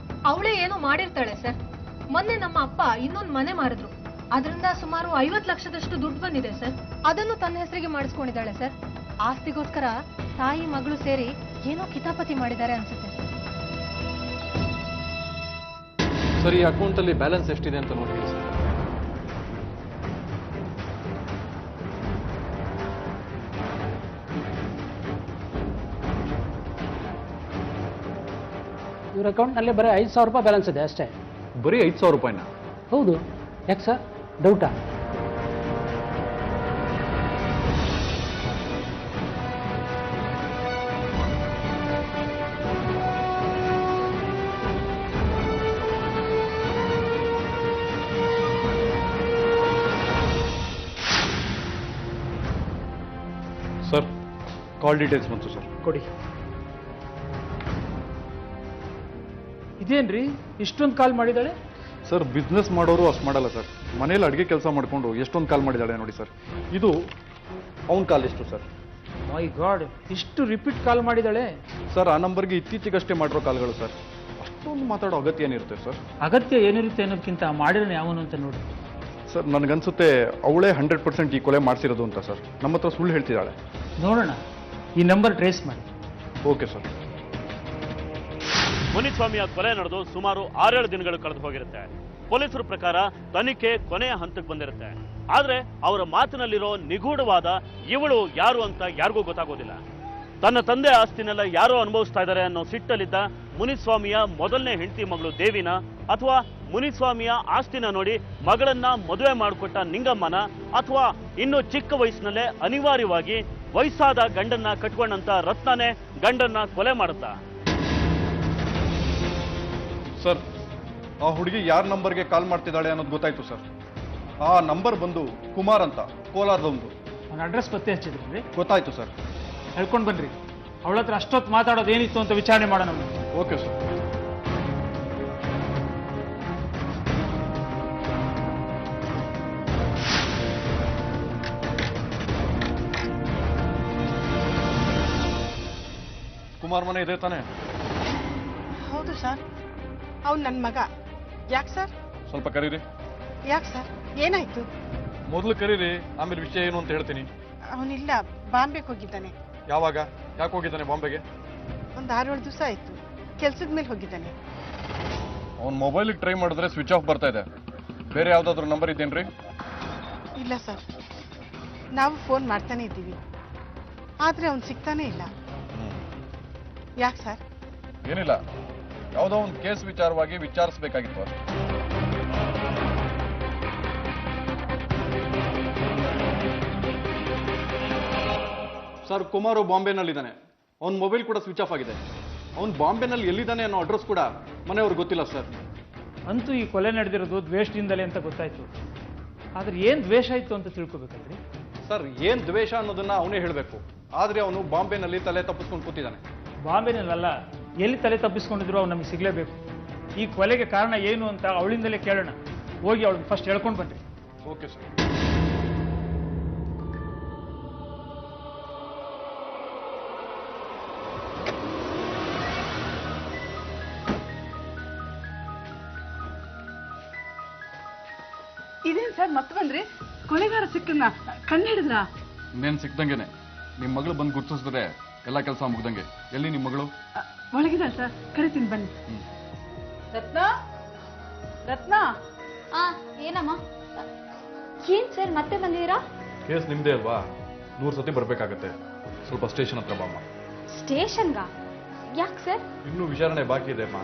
ಅವಳೇ ಏನೋ ಮಾಡಿರ್ತಾಳೆ ಸರ್. ಮೊನ್ನೆ ನಮ್ಮ ಅಪ್ಪ ಇನ್ನೊಂದು ಮನೆ ಮಾರಿದ್ರು. ಅದರಿಂದ ಸುಮಾರು 50 ಲಕ್ಷದಷ್ಟು ದುಡ್ಡು ಬಂದಿದೆ ಸರ್. ಅದನ್ನು ತನ್ನ ಹೆಸರಿಗೆ ಮಾಡಿಸ್ಕೊಂಡಿದ್ದಾಳೆ ಸರ್. ಆಸ್ತಿಗೋಸ್ಕರ ತಾಯಿ ಮಗಳು ಸೇರಿ ಏನೋ ಕಿತಾಪತಿ ಮಾಡಿದ್ದಾರೆ ಅನ್ಸುತ್ತೆ ಸರ್. ಸರಿ, ಅಕೌಂಟ್ ಅಲ್ಲಿ ಬ್ಯಾಲೆನ್ಸ್ ಎಷ್ಟಿದೆ ಅಂತ ನೋಡಿ ಸರ್. ಇವ್ರ ಅಕೌಂಟ್ನಲ್ಲಿ ಬರೀ 5,000 ರೂಪಾಯಿ ಬ್ಯಾಲೆನ್ಸ್ ಇದೆ ಅಷ್ಟೇ. ಬರೀ 5,000 ರೂಪಾಯಿನ? ಹೌದು. ಯಾಕೆ ಸರ್, ಡೌಟಾ? ಕಾಲ್ ಡೀಟೇಲ್ಸ್ ಬಂತು ಸರ್. ಕೊಡಿ. ಇದೇನ್ರಿ ಇಷ್ಟೊಂದು ಕಾಲ್ ಮಾಡಿದಾಳೆ? ಸರ್ ಬಿಸ್ನೆಸ್ ಮಾಡೋರು ಅಷ್ಟು ಮಾಡಲ್ಲ ಸರ್. ಮನೇಲಿ ಅಡುಗೆ ಕೆಲಸ ಮಾಡಿಕೊಂಡು ಎಷ್ಟೊಂದು ಕಾಲ್ ಮಾಡಿದ್ದಾಳೆ ನೋಡಿ ಸರ್. ಇದು ಅವ್ನ ಕಾಲ್ ಇಷ್ಟು ಸರ್. ಮೈ ಗಾಡ್, ಇಷ್ಟು ರಿಪೀಟ್ ಕಾಲ್ ಮಾಡಿದಾಳೆ ಸರ್. ಆ ನಂಬರ್ಗೆ ಇತ್ತೀಚೆಗಷ್ಟೇ ಮಾಡಿರೋ ಕಾಲ್ಗಳು ಸರ್. ಅಷ್ಟೊಂದು ಮಾತಾಡೋ ಅಗತ್ಯ ಏನಿರುತ್ತೆ ಸರ್? ಅಗತ್ಯ ಏನಿರುತ್ತೆ ಅನ್ನೋದಕ್ಕಿಂತ ಮಾಡಿರೋನು ಯಾವನು ಅಂತ ನೋಡಿ ಸರ್. ನನಗನ್ಸುತ್ತೆ ಅವಳೇ 100% ಈ ಕೊಲೆ ಮಾಡಿಸಿರೋದು ಅಂತ ಸರ್. ನಮ್ಮ ಹತ್ರ ಸುಳ್ಳು ಹೇಳ್ತಿದ್ದಾಳೆ. ನೋಡೋಣ, ಈ ನಂಬರ್ ಟ್ರೇಸ್ ಮಾಡಿ. Okay sir. ಮುನಿಸ್ವಾಮಿಯ ಕೊಲೆ ನಡೆದು ಸುಮಾರು 6-7 ದಿನಗಳು ಕಳೆದು ಹೋಗಿರುತ್ತೆ. ಪೊಲೀಸರ ಪ್ರಕಾರ ತನಿಖೆ ಕೊನೆಯ ಹಂತಕ್ಕೆ ಬಂದಿರುತ್ತೆ. ಆದ್ರೆ ಅವರ ಮಾತಿನಲ್ಲಿರೋ ನಿಗೂಢವಾದ ಇವಳು ಯಾರು ಅಂತ ಯಾರಿಗೂ ಗೊತ್ತಾಗೋದಿಲ್ಲ. ತನ್ನ ತಂದೆ ಆಸ್ತಿನೆಲ್ಲ ಯಾರೋ ಅನುಭವಿಸ್ತಾ ಇದ್ದಾರೆ ಅನ್ನೋ ಸಿಟ್ಟಲ್ಲಿದ್ದ ಮುನಿಸ್ವಾಮಿಯ ಮೊದಲನೇ ಹೆಂಡತಿ ಮಗಳು ದೇವಿನ, ಅಥವಾ ಮುನಿಸ್ವಾಮಿಯ ಆಸ್ತಿನ ನೋಡಿ ಮಗಳನ್ನ ಮದುವೆ ಮಾಡಿಕೊಟ್ಟ ನಿಂಗಮ್ಮನ, ಅಥವಾ ಇನ್ನು ಚಿಕ್ಕ ವಯಸ್ಸಿನಲ್ಲೇ ಅನಿವಾರ್ಯವಾಗಿ ವಯಸ್ಸಾದ ಗಂಡನ್ನ ಕಟ್ಕೊಂಡಂತ ರತ್ನನೇ ಗಂಡನ್ನ ಕೊಲೆ ಮಾಡುತ್ತಾ? ಸರ್, ಆ ಹುಡುಗಿ ಯಾರ ನಂಬರ್ಗೆ ಕಾಲ್ ಮಾಡ್ತಿದ್ದಾಳೆ ಅನ್ನೋದು ಗೊತ್ತಾಯ್ತು ಸರ್. ಆ ನಂಬರ್ ಬಂದು ಕುಮಾರ್ ಅಂತ, ಕೋಲಾರದೊಂದು. ಅವನ ಅಡ್ರೆಸ್ ಪತ್ತೆ ಹಚ್ಚಿದ್ರಿ? ಗೊತ್ತಾಯ್ತು ಸರ್. ಹೇಳ್ಕೊಂಡು ಬನ್ರಿ. ಅವಳ ಹತ್ರ ಅಷ್ಟೊತ್ತು ಮಾತಾಡೋದು ಏನಿತ್ತು ಅಂತ ವಿಚಾರಣೆ ಮಾಡೋಣ. Okay sir. ಕುಮಾರ್ ಮನೆ ಇದೆ ತಾನೆ? ಹೌದು ಸರ್, ಅವ್ನು ನನ್ನ ಮಗ. ಯಾಕೆ ಸರ್? ಸ್ವಲ್ಪ ಕರೀರಿ. ಯಾಕೆ ಸರ್, ಏನಾಯ್ತು? ಮೊದಲು ಕರೀರಿ, ಆಮೇಲೆ ವಿಷಯ ಏನು ಅಂತ ಹೇಳ್ತೀನಿ. ಅವನಿಲ್ಲ, ಬಾಂಬೆಗೆ ಹೋಗಿದ್ದಾನೆ. ಯಾವಾಗ? ಯಾಕೆ ಹೋಗಿದ್ದಾನೆ ಬಾಂಬೆಗೆ? ಒಂದು 6-7 ದಿವಸ ಆಯ್ತು. ಕೆಲ್ಸದ ಮೇಲೆ ಹೋಗಿದ್ದಾನೆ. ಅವ್ನ ಮೊಬೈಲಿಗೆ ಟ್ರೈ ಮಾಡಿದ್ರೆ ಸ್ವಿಚ್ ಆಫ್ ಬರ್ತಾ ಇದೆ. ಬೇರೆ ಯಾವ್ದಾದ್ರು ನಂಬರ್ ಇದೇನ್ರಿ? ಇಲ್ಲ ಸರ್, ನಾವು ಫೋನ್ ಮಾಡ್ತಾನೆ ಇದ್ದೀವಿ, ಆದ್ರೆ ಅವ್ನು ಸಿಗ್ತಾನೆ ಇಲ್ಲ. ಯಾಕೆ ಸರ್? ಏನಿಲ್ಲ, ಯಾವುದೋ ಒಂದು ಕೇಸ್ ವಿಚಾರವಾಗಿ ವಿಚಾರಿಸಬೇಕಾಗಿತ್ತು ಅಷ್ಟೇ. ಸರ್, ಕುಮಾರು ಬಾಂಬೆನಲ್ಲಿದ್ದಾನೆ. ಅವನ ಮೊಬೈಲ್ ಕೂಡ ಸ್ವಿಚ್ ಆಫ್ ಆಗಿದೆ. ಅವನು ಬಾಂಬೆನಲ್ಲಿ ಎಲ್ಲಿದ್ದಾನೆ ಅನ್ನೋ ಅಡ್ರೆಸ್ ಕೂಡ ಮನೆಯವ್ರಿಗೆ ಗೊತ್ತಿಲ್ಲ ಸರ್. ಅಂತೂ ಈ ಕೊಲೆ ನಡೆದಿರೋದು ದ್ವೇಷದಿಂದಲೇ ಅಂತ ಗೊತ್ತಾಯ್ತು. ಆದ್ರೆ ಏನ್ ದ್ವೇಷ ಇತ್ತು ಅಂತ ತಿಳ್ಕೊಬೇಕಲ್ರಿ? ಸರ್, ಏನ್ ದ್ವೇಷ ಅನ್ನೋದನ್ನ ಅವನೇ ಹೇಳಬೇಕು. ಆದ್ರೆ ಅವನು ಬಾಂಬೆನಲ್ಲಿ ತಲೆ ತಪ್ಪಿಸ್ಕೊಂಡು ಕೂತಿದ್ದಾನೆ. ಬಾಂಬೆನಲ್ಲ, ಎಲ್ಲಿ ತಲೆ ತಪ್ಪಿಸ್ಕೊಂಡಿದ್ರು ಅವ್ನು ನಮಗೆ ಸಿಗ್ಲೇಬೇಕು. ಈ ಕೊಲೆಗೆ ಕಾರಣ ಏನು ಅಂತ ಅವಳಿಂದಲೇ ಕೇಳೋಣ. ಹೋಗಿ ಅವಳಿಗೆ ಫಸ್ಟ್ ಹೇಳ್ಕೊಂಡು ಬನ್ನಿ. Okay sir. ಇದೇನ್ ಸರ್ ಮತ್ತೆ ಬಂದ್ರಿ? ಕೊಲೆಗಾರ ಸಿಕ್ಕನ್ನ ಕಣ್ಣು ಹಿಡಿದ್ರ? ಇನ್ನೇನು ಸಿಕ್ದಂಗೆನೆ. ನಿಮ್ಮ ಮಗಳು ಬಂದು ಗುರ್ತಿಸಿದ್ರೆ ಎಲ್ಲ ಕೆಲಸ ಮುಗ್ದಂಗೆ. ಎಲ್ಲಿ ನಿಮ್ಮ ಮಗಳು? ಒಳಗಿದಾಳೆ ಸರ್, ಕರಿತೀನಿ ಬನ್ನಿ. ರತ್ನ, ರತ್ನ. ಏನಮ್ಮ? ಏನ್ ಸರ್ ಮತ್ತೆ ಬಂದಿದ್ದೀರಾ? ಕೇಸ್ ನಿಮ್ದೇ ಅಲ್ವಾ? 100 ಸತಿ ಬರ್ಬೇಕಾಗತ್ತೆ. ಸ್ವಲ್ಪ ಸ್ಟೇಷನ್ ಹತ್ರ ಬಾಮ್ಮ. ಸ್ಟೇಷನ್ಗಾ? ಯಾಕೆ ಸರ್? ಇನ್ನೂ ವಿಚಾರಣೆ ಬಾಕಿ ಇದೆ ಅಮ್ಮ,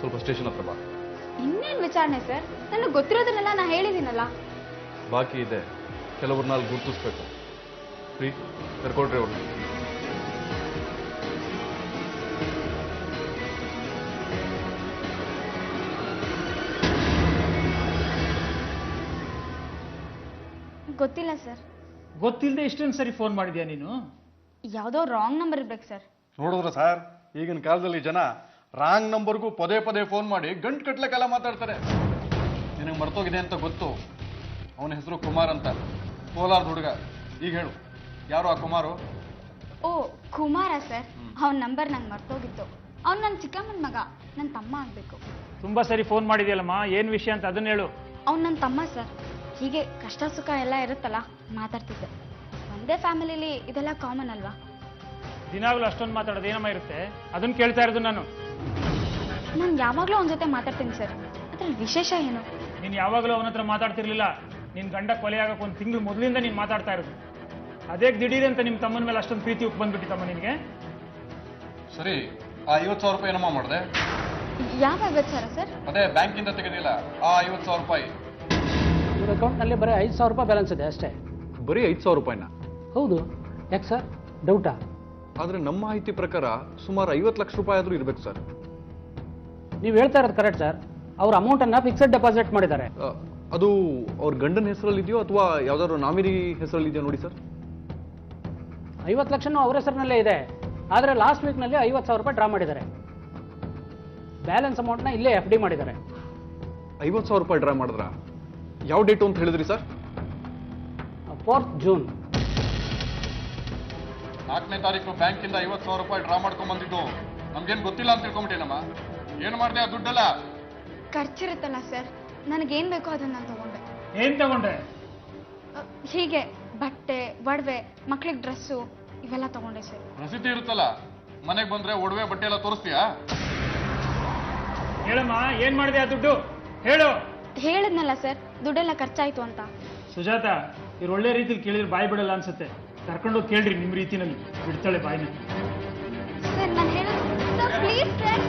ಸ್ವಲ್ಪ ಸ್ಟೇಷನ್ ಹತ್ರ ಬಾ. ಇನ್ನೇನ್ ವಿಚಾರಣೆ ಸರ್? ನನಗೆ ಗೊತ್ತಿರೋದನ್ನೆಲ್ಲ ನಾ ಹೇಳಿದ್ದೀನಲ್ಲ. ಬಾಕಿ ಇದೆ, ಕೆಲವ್ರನ್ನ ಅಲ್ಲಿ ಗುರ್ತಿಸ್ಬೇಕು. ಫ್ರೀ ಕರ್ಕೊಳ್ರಿ ಅವ್ರನ್ನ. ಗೊತ್ತಿಲ್ಲ ಸರ್. ಗೊತ್ತಿಲ್ಲದೆ ಇಷ್ಟೊಂದು ಸರಿ ಫೋನ್ ಮಾಡಿದ್ಯಾ ನೀನು? ಯಾವುದೋ ರಾಂಗ್ ನಂಬರ್ ಇರ್ಬೇಕು ಸರ್. ನೋಡಿದ್ರ ಸರ್, ಈಗಿನ ಕಾಲದಲ್ಲಿ ಜನ ರಾಂಗ್ ನಂಬರ್ಗೂ ಪದೇ ಪದೇ ಫೋನ್ ಮಾಡಿ ಗಂಟು ಕಟ್ಲೆ ಕಾಲ ಮಾತಾಡ್ತಾರೆ. ನಿನಗೆ ಮರ್ತೋಗಿದೆ ಅಂತ ಗೊತ್ತು. ಅವನ ಹೆಸರು ಕುಮಾರ್ ಅಂತ, ಕೋಲಾರದ ಹುಡುಗ. ಈಗ ಹೇಳು, ಯಾರು ಆ ಕುಮಾರು? ಓ, ಕುಮಾರ ಸರ್. ಅವನ ನಂಬರ್ ನಂಗೆ ಮರ್ತೋಗಿತ್ತು. ಅವ್ನು ನನ್ನ ಚಿಕ್ಕಮ್ಮನ ಮಗ, ನನ್ನ ತಮ್ಮ ಆಗ್ಬೇಕು. ತುಂಬಾ ಸರಿ ಫೋನ್ ಮಾಡಿದ್ಯಲ್ಲಮ್ಮ, ಏನ್ ವಿಷಯ ಅಂತ ಅದನ್ನ ಹೇಳು. ಅವ್ನು ನನ್ನ ತಮ್ಮ ಸರ್. ಹೀಗೆ ಕಷ್ಟ ಸುಖ ಎಲ್ಲ ಇರುತ್ತಲ್ಲ, ಮಾತಾಡ್ತಿದ್ದೆ. ಒಂದೇ ಫ್ಯಾಮಿಲಿಲಿ ಇದೆಲ್ಲ ಕಾಮನ್ ಅಲ್ವಾ? ದಿನಾಗ್ಲೂ ಅಷ್ಟೊಂದು ಮಾತಾಡೋದು ಏನಮ್ಮ ಇರುತ್ತೆ? ಅದನ್ನ ಕೇಳ್ತಾ ಇರೋದು ನಾನು. ನಾನು ಯಾವಾಗಲೂ ಅವನ ಜೊತೆ ಮಾತಾಡ್ತೀನಿ ಸರ್. ಅದ್ರಲ್ಲಿ ವಿಶೇಷ ಏನು? ನೀನು ಯಾವಾಗಲೂ ಅವನ ಹತ್ರ ಮಾತಾಡ್ತಿರ್ಲಿಲ್ಲ. ನಿನ್ ಗಂಡ ಕೊಲೆ ಆಗಕ್ಕೆ 1 ತಿಂಗಳು ಮೊದಲಿಂದ ನೀನು ಮಾತಾಡ್ತಾ ಇರೋದು. ಅದೇ ದಿಢೀರ್ ಅಂತ ನಿಮ್ಮ ತಮ್ಮನ ಮೇಲೆ ಅಷ್ಟೊಂದು ಪ್ರೀತಿ ಉಕ್ ಬಂದ್ಬಿಟ್ಟಿತ್ತಮ್ಮ ನಿನಗೆ. ಸರಿ, ಆ 50,000 ರೂಪಾಯಿ ಏನಮ್ಮ ಮಾಡಿದೆ? ಯಾವ 50,000 ಸರ್? ಅದೇ ಬ್ಯಾಂಕಿಂದ ತೆಗೆದಿಲ್ಲ ಆ 50,000 ರೂಪಾಯಿ. ಇವ್ರ ಅಕೌಂಟ್ನಲ್ಲಿ ಬರೀ 5,000 ರೂಪಾಯಿ ಬ್ಯಾಲೆನ್ಸ್ ಇದೆ ಅಷ್ಟೇ. ಬರೀ 5,000 ರೂಪಾಯಿನ? ಹೌದು. ಯಾಕೆ ಸರ್, ಡೌಟಾ? ಆದ್ರೆ ನಮ್ಮ ಮಾಹಿತಿ ಪ್ರಕಾರ ಸುಮಾರು 50 ಲಕ್ಷ ರೂಪಾಯಿ ಆದ್ರೂ ಇರ್ಬೇಕು ಸರ್. ನೀವು ಹೇಳ್ತಾ ಇರೋದು ಕರೆಕ್ಟ್ ಸರ್. ಅವ್ರ ಅಮೌಂಟನ್ನು ಫಿಕ್ಸೆಡ್ ಡೆಪಾಸಿಟ್ ಮಾಡಿದ್ದಾರೆ. ಅದು ಅವ್ರ ಗಂಡನ ಹೆಸರಲ್ಲಿ ಇದೆಯೋ ಅಥವಾ ಯಾವ್ದಾದ್ರು ನಾಮಿನಿ ಹೆಸರಲ್ಲಿ ಇದೆಯೋ ನೋಡಿ ಸರ್. 50 ಲಕ್ಷನೂ ಅವ್ರ ಹೆಸರಿನಲ್ಲೇ ಇದೆ. ಆದರೆ ಲಾಸ್ಟ್ ವೀಕ್ನಲ್ಲಿ 50,000 ರೂಪಾಯಿ ಡ್ರಾ ಮಾಡಿದ್ದಾರೆ. ಬ್ಯಾಲೆನ್ಸ್ ಅಮೌಂಟ್ನ ಇಲ್ಲೇ FD ಮಾಡಿದ್ದಾರೆ. 50,000 ರೂಪಾಯಿ ಡ್ರಾ ಮಾಡಿದ್ರ? ಯಾವ ಡೇಟು ಅಂತ ಹೇಳಿದ್ರಿ ಸರ್? 4th June. 4ನೇ ತಾರೀಕು ಬ್ಯಾಂಕಿಂದ 50,000 ರೂಪಾಯಿ ಡ್ರಾ ಮಾಡ್ಕೊಂಡ್ ಬಂದಿದ್ದು ನಮ್ಗೇನು ಗೊತ್ತಿಲ್ಲ ಅಂತ ತಿಳ್ಕೊಂಬಿಟ್ಟೇನಮ್ಮ? ಏನು ಮಾಡಿದೆ ಆ ದುಡ್ಡೆಲ್ಲ? ಖರ್ಚಿರುತ್ತಲ್ಲ ಸರ್, ನನಗೇನು ಬೇಕೋ ಅದನ್ನ ನಾನು ತಗೊಂಡೆ. ಏನ್ ತಗೊಂಡೆ? ಹೀಗೆ ಬಟ್ಟೆ, ಒಡವೆ, ಮಕ್ಳಿಗೆ ಡ್ರೆಸ್ಸು ಇವೆಲ್ಲ ತಗೊಂಡೆ ಸರ್. ರಸೀತಿ ಇರುತ್ತಲ್ಲ, ಮನೆಗೆ ಬಂದ್ರೆ ಒಡವೆ ಬಟ್ಟೆ ಎಲ್ಲ ತೋರಿಸ್ತೀಯಾ? ಹೇಳಮ್ಮ, ಏನ್ ಮಾಡಿದೆ ಆ ದುಡ್ಡು? ಹೇಳು. ಹೇಳಿದ್ನಲ್ಲ ಸರ್, ದುಡ್ಡೆಲ್ಲ ಖರ್ಚಾಯ್ತು ಅಂತ. ಸುಜಾತ, ಇವ್ರು ಒಳ್ಳೆ ರೀತಿಲಿ ಕೇಳಿದ್ರೆ ಬಾಯಿ ಬಿಡಲ್ಲ ಅನ್ಸುತ್ತೆ. ಕರ್ಕೊಂಡೋಗಿ ಕೇಳ್ರಿ ನಿಮ್ ರೀತಿನಲ್ಲಿ, ಬಿಡ್ತಾಳೆ ಬಾಯಿನ. ಸರ್ ನಾನು ಹೇಳೋದು ಸರ್, ಪ್ಲೀಸ್ ಸರ್.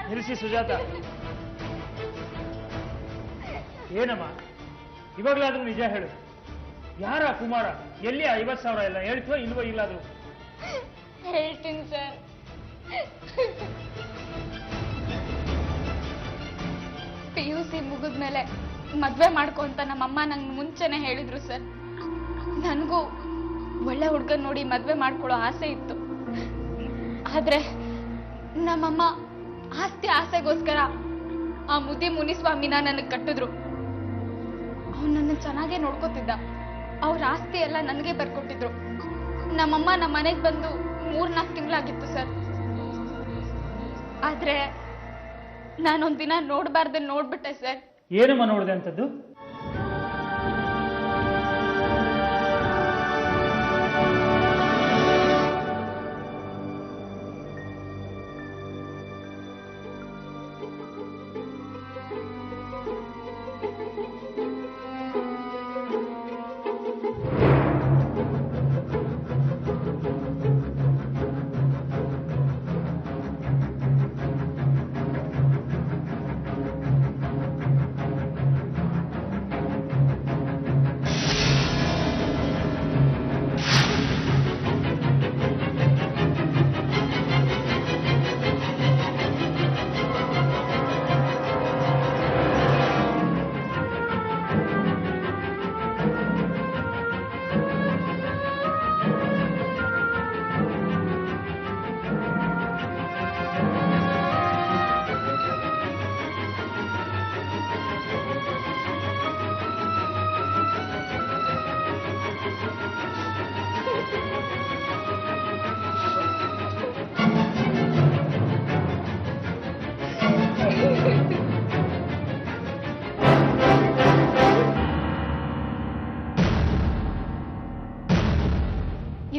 ನಿಲ್ಲಿಸಿ ಸುಜಾತ. ಏನಮ್ಮ, ಇವಾಗ್ಲಾದ್ರೂ ನಿಜ ಹೇಳು. ಯಾರ ಕುಮಾರ? ಎಲ್ಲಿ 50,000 ಎಲ್ಲ ಹೇಳ್ತೀವ ಇಲ್ವೋ? ಇಲ್ಲಾದ್ರು ಹೇಳ್ತೀನಿ ಸರ್. PUC ಮುಗಿದ್ಮೇಲೆ ಮದ್ವೆ ಮಾಡ್ಕೊ ಅಂತ ನಮ್ಮಮ್ಮ ನಂಗೆ ಮುಂಚೆನೆ ಹೇಳಿದ್ರು ಸರ್. ನನಗೂ ಒಳ್ಳೆ ಹುಡ್ಗನ್ ನೋಡಿ ಮದ್ವೆ ಮಾಡ್ಕೊಳ್ಳೋ ಆಸೆ ಇತ್ತು. ಆದ್ರೆ ನಮ್ಮಮ್ಮ ಆಸ್ತಿ ಆಸೆಗೋಸ್ಕರ ಆ ಮುನಿಸ್ವಾಮಿನ ನನಗೆ ಕಟ್ಟಿದ್ರು. ಅವ್ನು ನನ್ನ ಚೆನ್ನಾಗೇ ನೋಡ್ಕೋತಿದ್ದ. ಅವ್ರ ಆಸ್ತಿ ಎಲ್ಲ ನನಗೆ ಬರ್ಕೊಟ್ಟಿದ್ರು. ನಮ್ಮಮ್ಮ ನಮ್ಮ ಮನೆಗೆ ಬಂದು 3-4 ತಿಂಗಳಾಗಿತ್ತು ಸರ್. ಆದ್ರೆ ನಾನೊಂದಿನ ನೋಡ್ಬಾರ್ದು ನೋಡ್ಬಿಟ್ಟೆ ಸರ್. ಏನಮ್ಮ ನೋಡಿದೆ ಅಂತದ್ದು?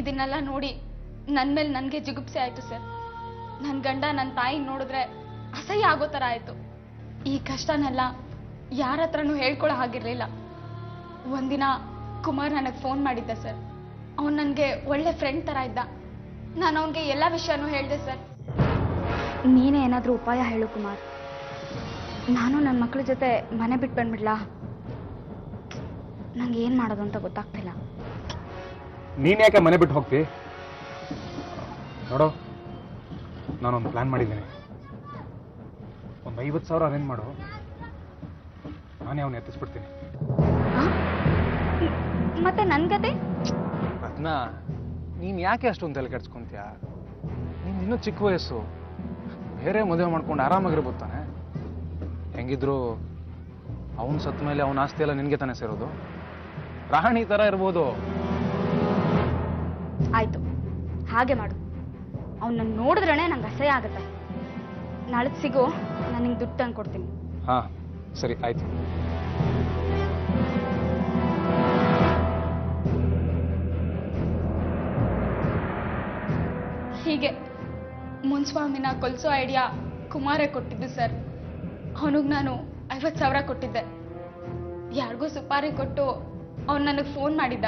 ಇದನ್ನೆಲ್ಲ ನೋಡಿ ನನ್ನ ಮೇಲೆ ನನಗೆ ಜಿಗುಪ್ಸೆ ಆಯ್ತು ಸರ್. ನನ್ನ ಗಂಡ ನನ್ನ ತಾಯಿ ನೋಡಿದ್ರೆ ಅಸಹ್ಯ ಆಗೋ ಥರ ಆಯ್ತು. ಈ ಕಷ್ಟನೆಲ್ಲ ಯಾರ ಹತ್ರನೂ ಹೇಳ್ಕೊಳ್ಳೋ ಹಾಗಿರ್ಲಿಲ್ಲ. ಒಂದಿನ ಕುಮಾರ್ ನನಗೆ ಫೋನ್ ಮಾಡಿದ್ದೆ ಸರ್. ಅವನು ನನಗೆ ಒಳ್ಳೆ ಫ್ರೆಂಡ್ ಥರ ಇದ್ದ. ನಾನು ಅವನಿಗೆ ಎಲ್ಲ ವಿಷಯನೂ ಹೇಳಿದೆ ಸರ್. ನೀನೇ ಏನಾದರೂ ಉಪಾಯ ಹೇಳು ಕುಮಾರ್. ನಾನು ನನ್ನ ಮಕ್ಕಳ ಜೊತೆ ಮನೆ ಬಿಟ್ಟು ಬಂದ್ಬಿಡ್ಲಾ? ನಂಗೆ ಏನು ಮಾಡೋದು ಅಂತ ಗೊತ್ತಾಗ್ತಿಲ್ಲ. ನೀನ್ ಯಾಕೆ ಮನೆ ಬಿಟ್ಟು ಹೋಗ್ತಿ? ನೋಡು, ನಾನೊಂದು ಪ್ಲಾನ್ ಮಾಡಿದ್ದೀನಿ. ಒಂದು 50,000 ಅರೇಂಜ್ ಮಾಡು, ನಾನೇ ಅವನ್ನ ಎತ್ತಿಸ್ಬಿಡ್ತೀನಿ. ಮತ್ತೆ ನನ್ನ ಕತೆ? ಅದನ್ನ ನೀನ್ ಯಾಕೆ ಅಷ್ಟೊಂದು ತಲೆ ಕೆಡ್ಸ್ಕೊಂತೀಯ? ನೀನ್ ಇನ್ನೂ ಚಿಕ್ಕ ವಯಸ್ಸು, ಬೇರೆ ಮದುವೆ ಮಾಡ್ಕೊಂಡು ಆರಾಮಾಗಿರ್ಬೋದು ತಾನೆ. ಹೆಂಗಿದ್ರು ಅವನ್ ಸತ್ತ ಮೇಲೆ ಅವನ ಆಸ್ತಿ ಎಲ್ಲ ನಿನ್ಗೆ ತಾನೇ ಸೇರೋದು. ರಾಣಿ ತರ ಇರ್ಬೋದು. ಆಯ್ತು, ಹಾಗೆ ಮಾಡು. ಅವನನ್ನು ನೋಡಿದ್ರೇ ನಂಗೆ ಅಸಹ್ಯ ಆಗುತ್ತೆ. ನಾಳೆ ಸಿಗೋ, ನಾನು ನಿಂಗೆ ದುಡ್ಡು ತಂದು ಕೊಡ್ತೀನಿ. ಹಾ ಸರಿ ಆಯ್ತು. ಹೀಗೆ ಮುನ್ಸ್ವಾಮಿನ ಕೊಲ್ಸೋ ಐಡಿಯಾ ಕುಮಾರೇ ಕೊಟ್ಟಿದ್ದು ಸರ್. ಅವನಿಗೆ ನಾನು 50,000 ಕೊಟ್ಟಿದ್ದೆ. ಯಾರಿಗೂ ಸುಪಾರಿ ಕೊಟ್ಟು ಅವನು ನನಗೆ ಫೋನ್ ಮಾಡಿದ್ದ.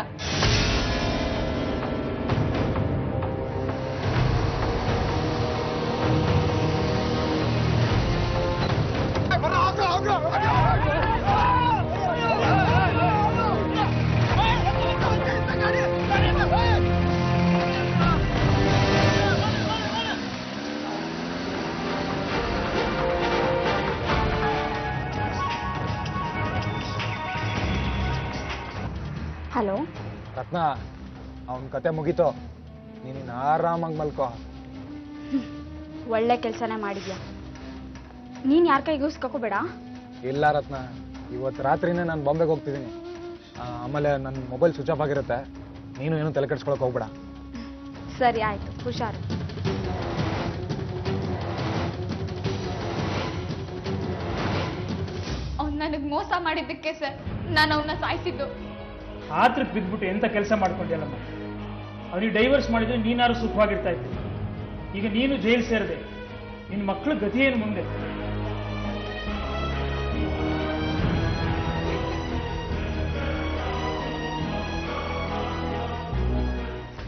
ಹಲೋ ರತ್ನ, ಅವನ ಕತೆ ಮುಗೀತು. ನೀನು ಆರಾಮಾಗಿ ಮಲ್ಕೋ. ಒಳ್ಳೆ ಕೆಲಸನೇ ಮಾಡಿದ್ಯಾ. ನೀನ್ ಯಾರ ಕೈಗೆ ಉಸ್ಕೋಬೇಡ. ಇಲ್ಲ ರತ್ನ, ಇವತ್ತು ರಾತ್ರಿನೇ ನಾನು ಬಾಂಬೆಗೆ ಹೋಗ್ತಿದ್ದೀನಿ. ಆಮೇಲೆ ನನ್ನ ಮೊಬೈಲ್ ಸ್ವಿಚ್ ಆಫ್ ಆಗಿರುತ್ತೆ. ನೀನು ಏನು ತಲೆ ಕೆಡ್ಸ್ಕೊಳಕ್ ಹೋಗ್ಬೇಡ. ಸರಿ ಆಯ್ತು, ಹುಷಾರು. ಅವ್ನು ನನಗೆ ಮೋಸ ಮಾಡಿದ್ದಕ್ಕೆ ಸರ್ ನಾನು ಅವನ್ನ ಸಾಯಿಸಿದ್ದು. ಆತ್ರಕ್ಕೆ ಬಿದ್ಬಿಟ್ಟು ಎಂತ ಕೆಲಸ ಮಾಡ್ಕೊಂಡ್ಯಲ್ಲಮ್ಮ. ಅವನಿಗೆ ಡೈವರ್ಸ್ ಮಾಡಿದ್ರೆ ನೀನಾರು ಸುಖವಾಗಿರ್ತಾ ಇತ್ತು. ಈಗ ನೀನು ಜೈಲು ಸೇರಿದೆ. ನಿನ್ನ ಮಕ್ಕಳ ಗತಿ ಏನು ಮುಂದೆ?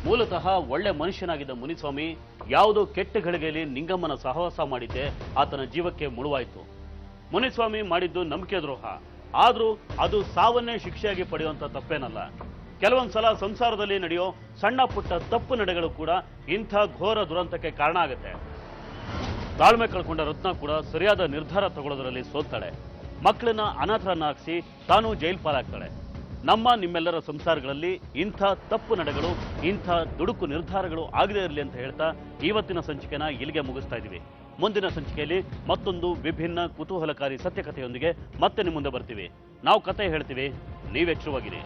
ಮೂಲತಃ ಒಳ್ಳೆ ಮನುಷ್ಯನಾಗಿದ್ದ ಮುನಿಸ್ವಾಮಿ ಯಾವುದೋ ಕೆಟ್ಟ ಗಳಿಗೆಯಲ್ಲಿ ನಿಂಗಮ್ಮನ ಸಹವಾಸ ಮಾಡಿದ್ದೆ ಆತನ ಜೀವಕ್ಕೆ ಮುಳುವಾಯಿತು. ಮುನಿಸ್ವಾಮಿ ಮಾಡಿದ್ದು ನಂಬಿಕೆ ದ್ರೋಹ. ಆದ್ರೂ ಅದು ಸಾವನ್ನೇ ಶಿಕ್ಷೆಯಾಗಿ ಪಡೆಯುವಂತ ತಪ್ಪೇನಲ್ಲ. ಕೆಲವೊಂದ್ಸಲ ಸಂಸಾರದಲ್ಲಿ ನಡೆಯೋ ಸಣ್ಣ ಪುಟ್ಟ ತಪ್ಪು ನಡೆಗಳು ಕೂಡ ಇಂಥ ಘೋರ ದುರಂತಕ್ಕೆ ಕಾರಣ ಆಗುತ್ತೆ. ತಾಳ್ಮೆ ಕಳ್ಕೊಂಡ ರತ್ನ ಕೂಡ ಸರಿಯಾದ ನಿರ್ಧಾರ ತಗೊಳ್ಳೋದ್ರಲ್ಲಿ ಸೋಲ್ತಾಳೆ. ಮಕ್ಕಳನ್ನ ಅನಾಥರನ್ನಾಗಿಸಿ ತಾನು ಜೈಲ್ ಪಾಲಾಗ್ತಾಳೆ. ನಿಮ್ಮೆಲ್ಲರ ಸಂಸಾರಗಳಲ್ಲಿ ಇಂಥ ತಪ್ಪು ನಡೆಗಳು, ಇಂಥ ದುಡುಕು ನಿರ್ಧಾರಗಳು ಆಗದೇ ಇರಲಿ ಅಂತ ಹೇಳ್ತಾ ಇವತ್ತಿನ ಸಂಚಿಕೆನ ಇಲ್ಲಿಗೆ ಮುಗಿಸ್ತಾ ಇದ್ದೀವಿ. ಮುಂದಿನ ಸಂಚಿಕೆಯಲ್ಲಿ ಮತ್ತೊಂದು ವಿಭಿನ್ನ ಕುತೂಹಲಕಾರಿ ಸತ್ಯಕಥೆಯೊಂದಿಗೆ ಮತ್ತೆ ನಿಮ್ಮ ಮುಂದೆ ಬರ್ತೀವಿ. ನಾವು ಕತೆ ಹೇಳ್ತೀವಿ, ನೀವೆಚ್ಚರವಾಗಿರಿ.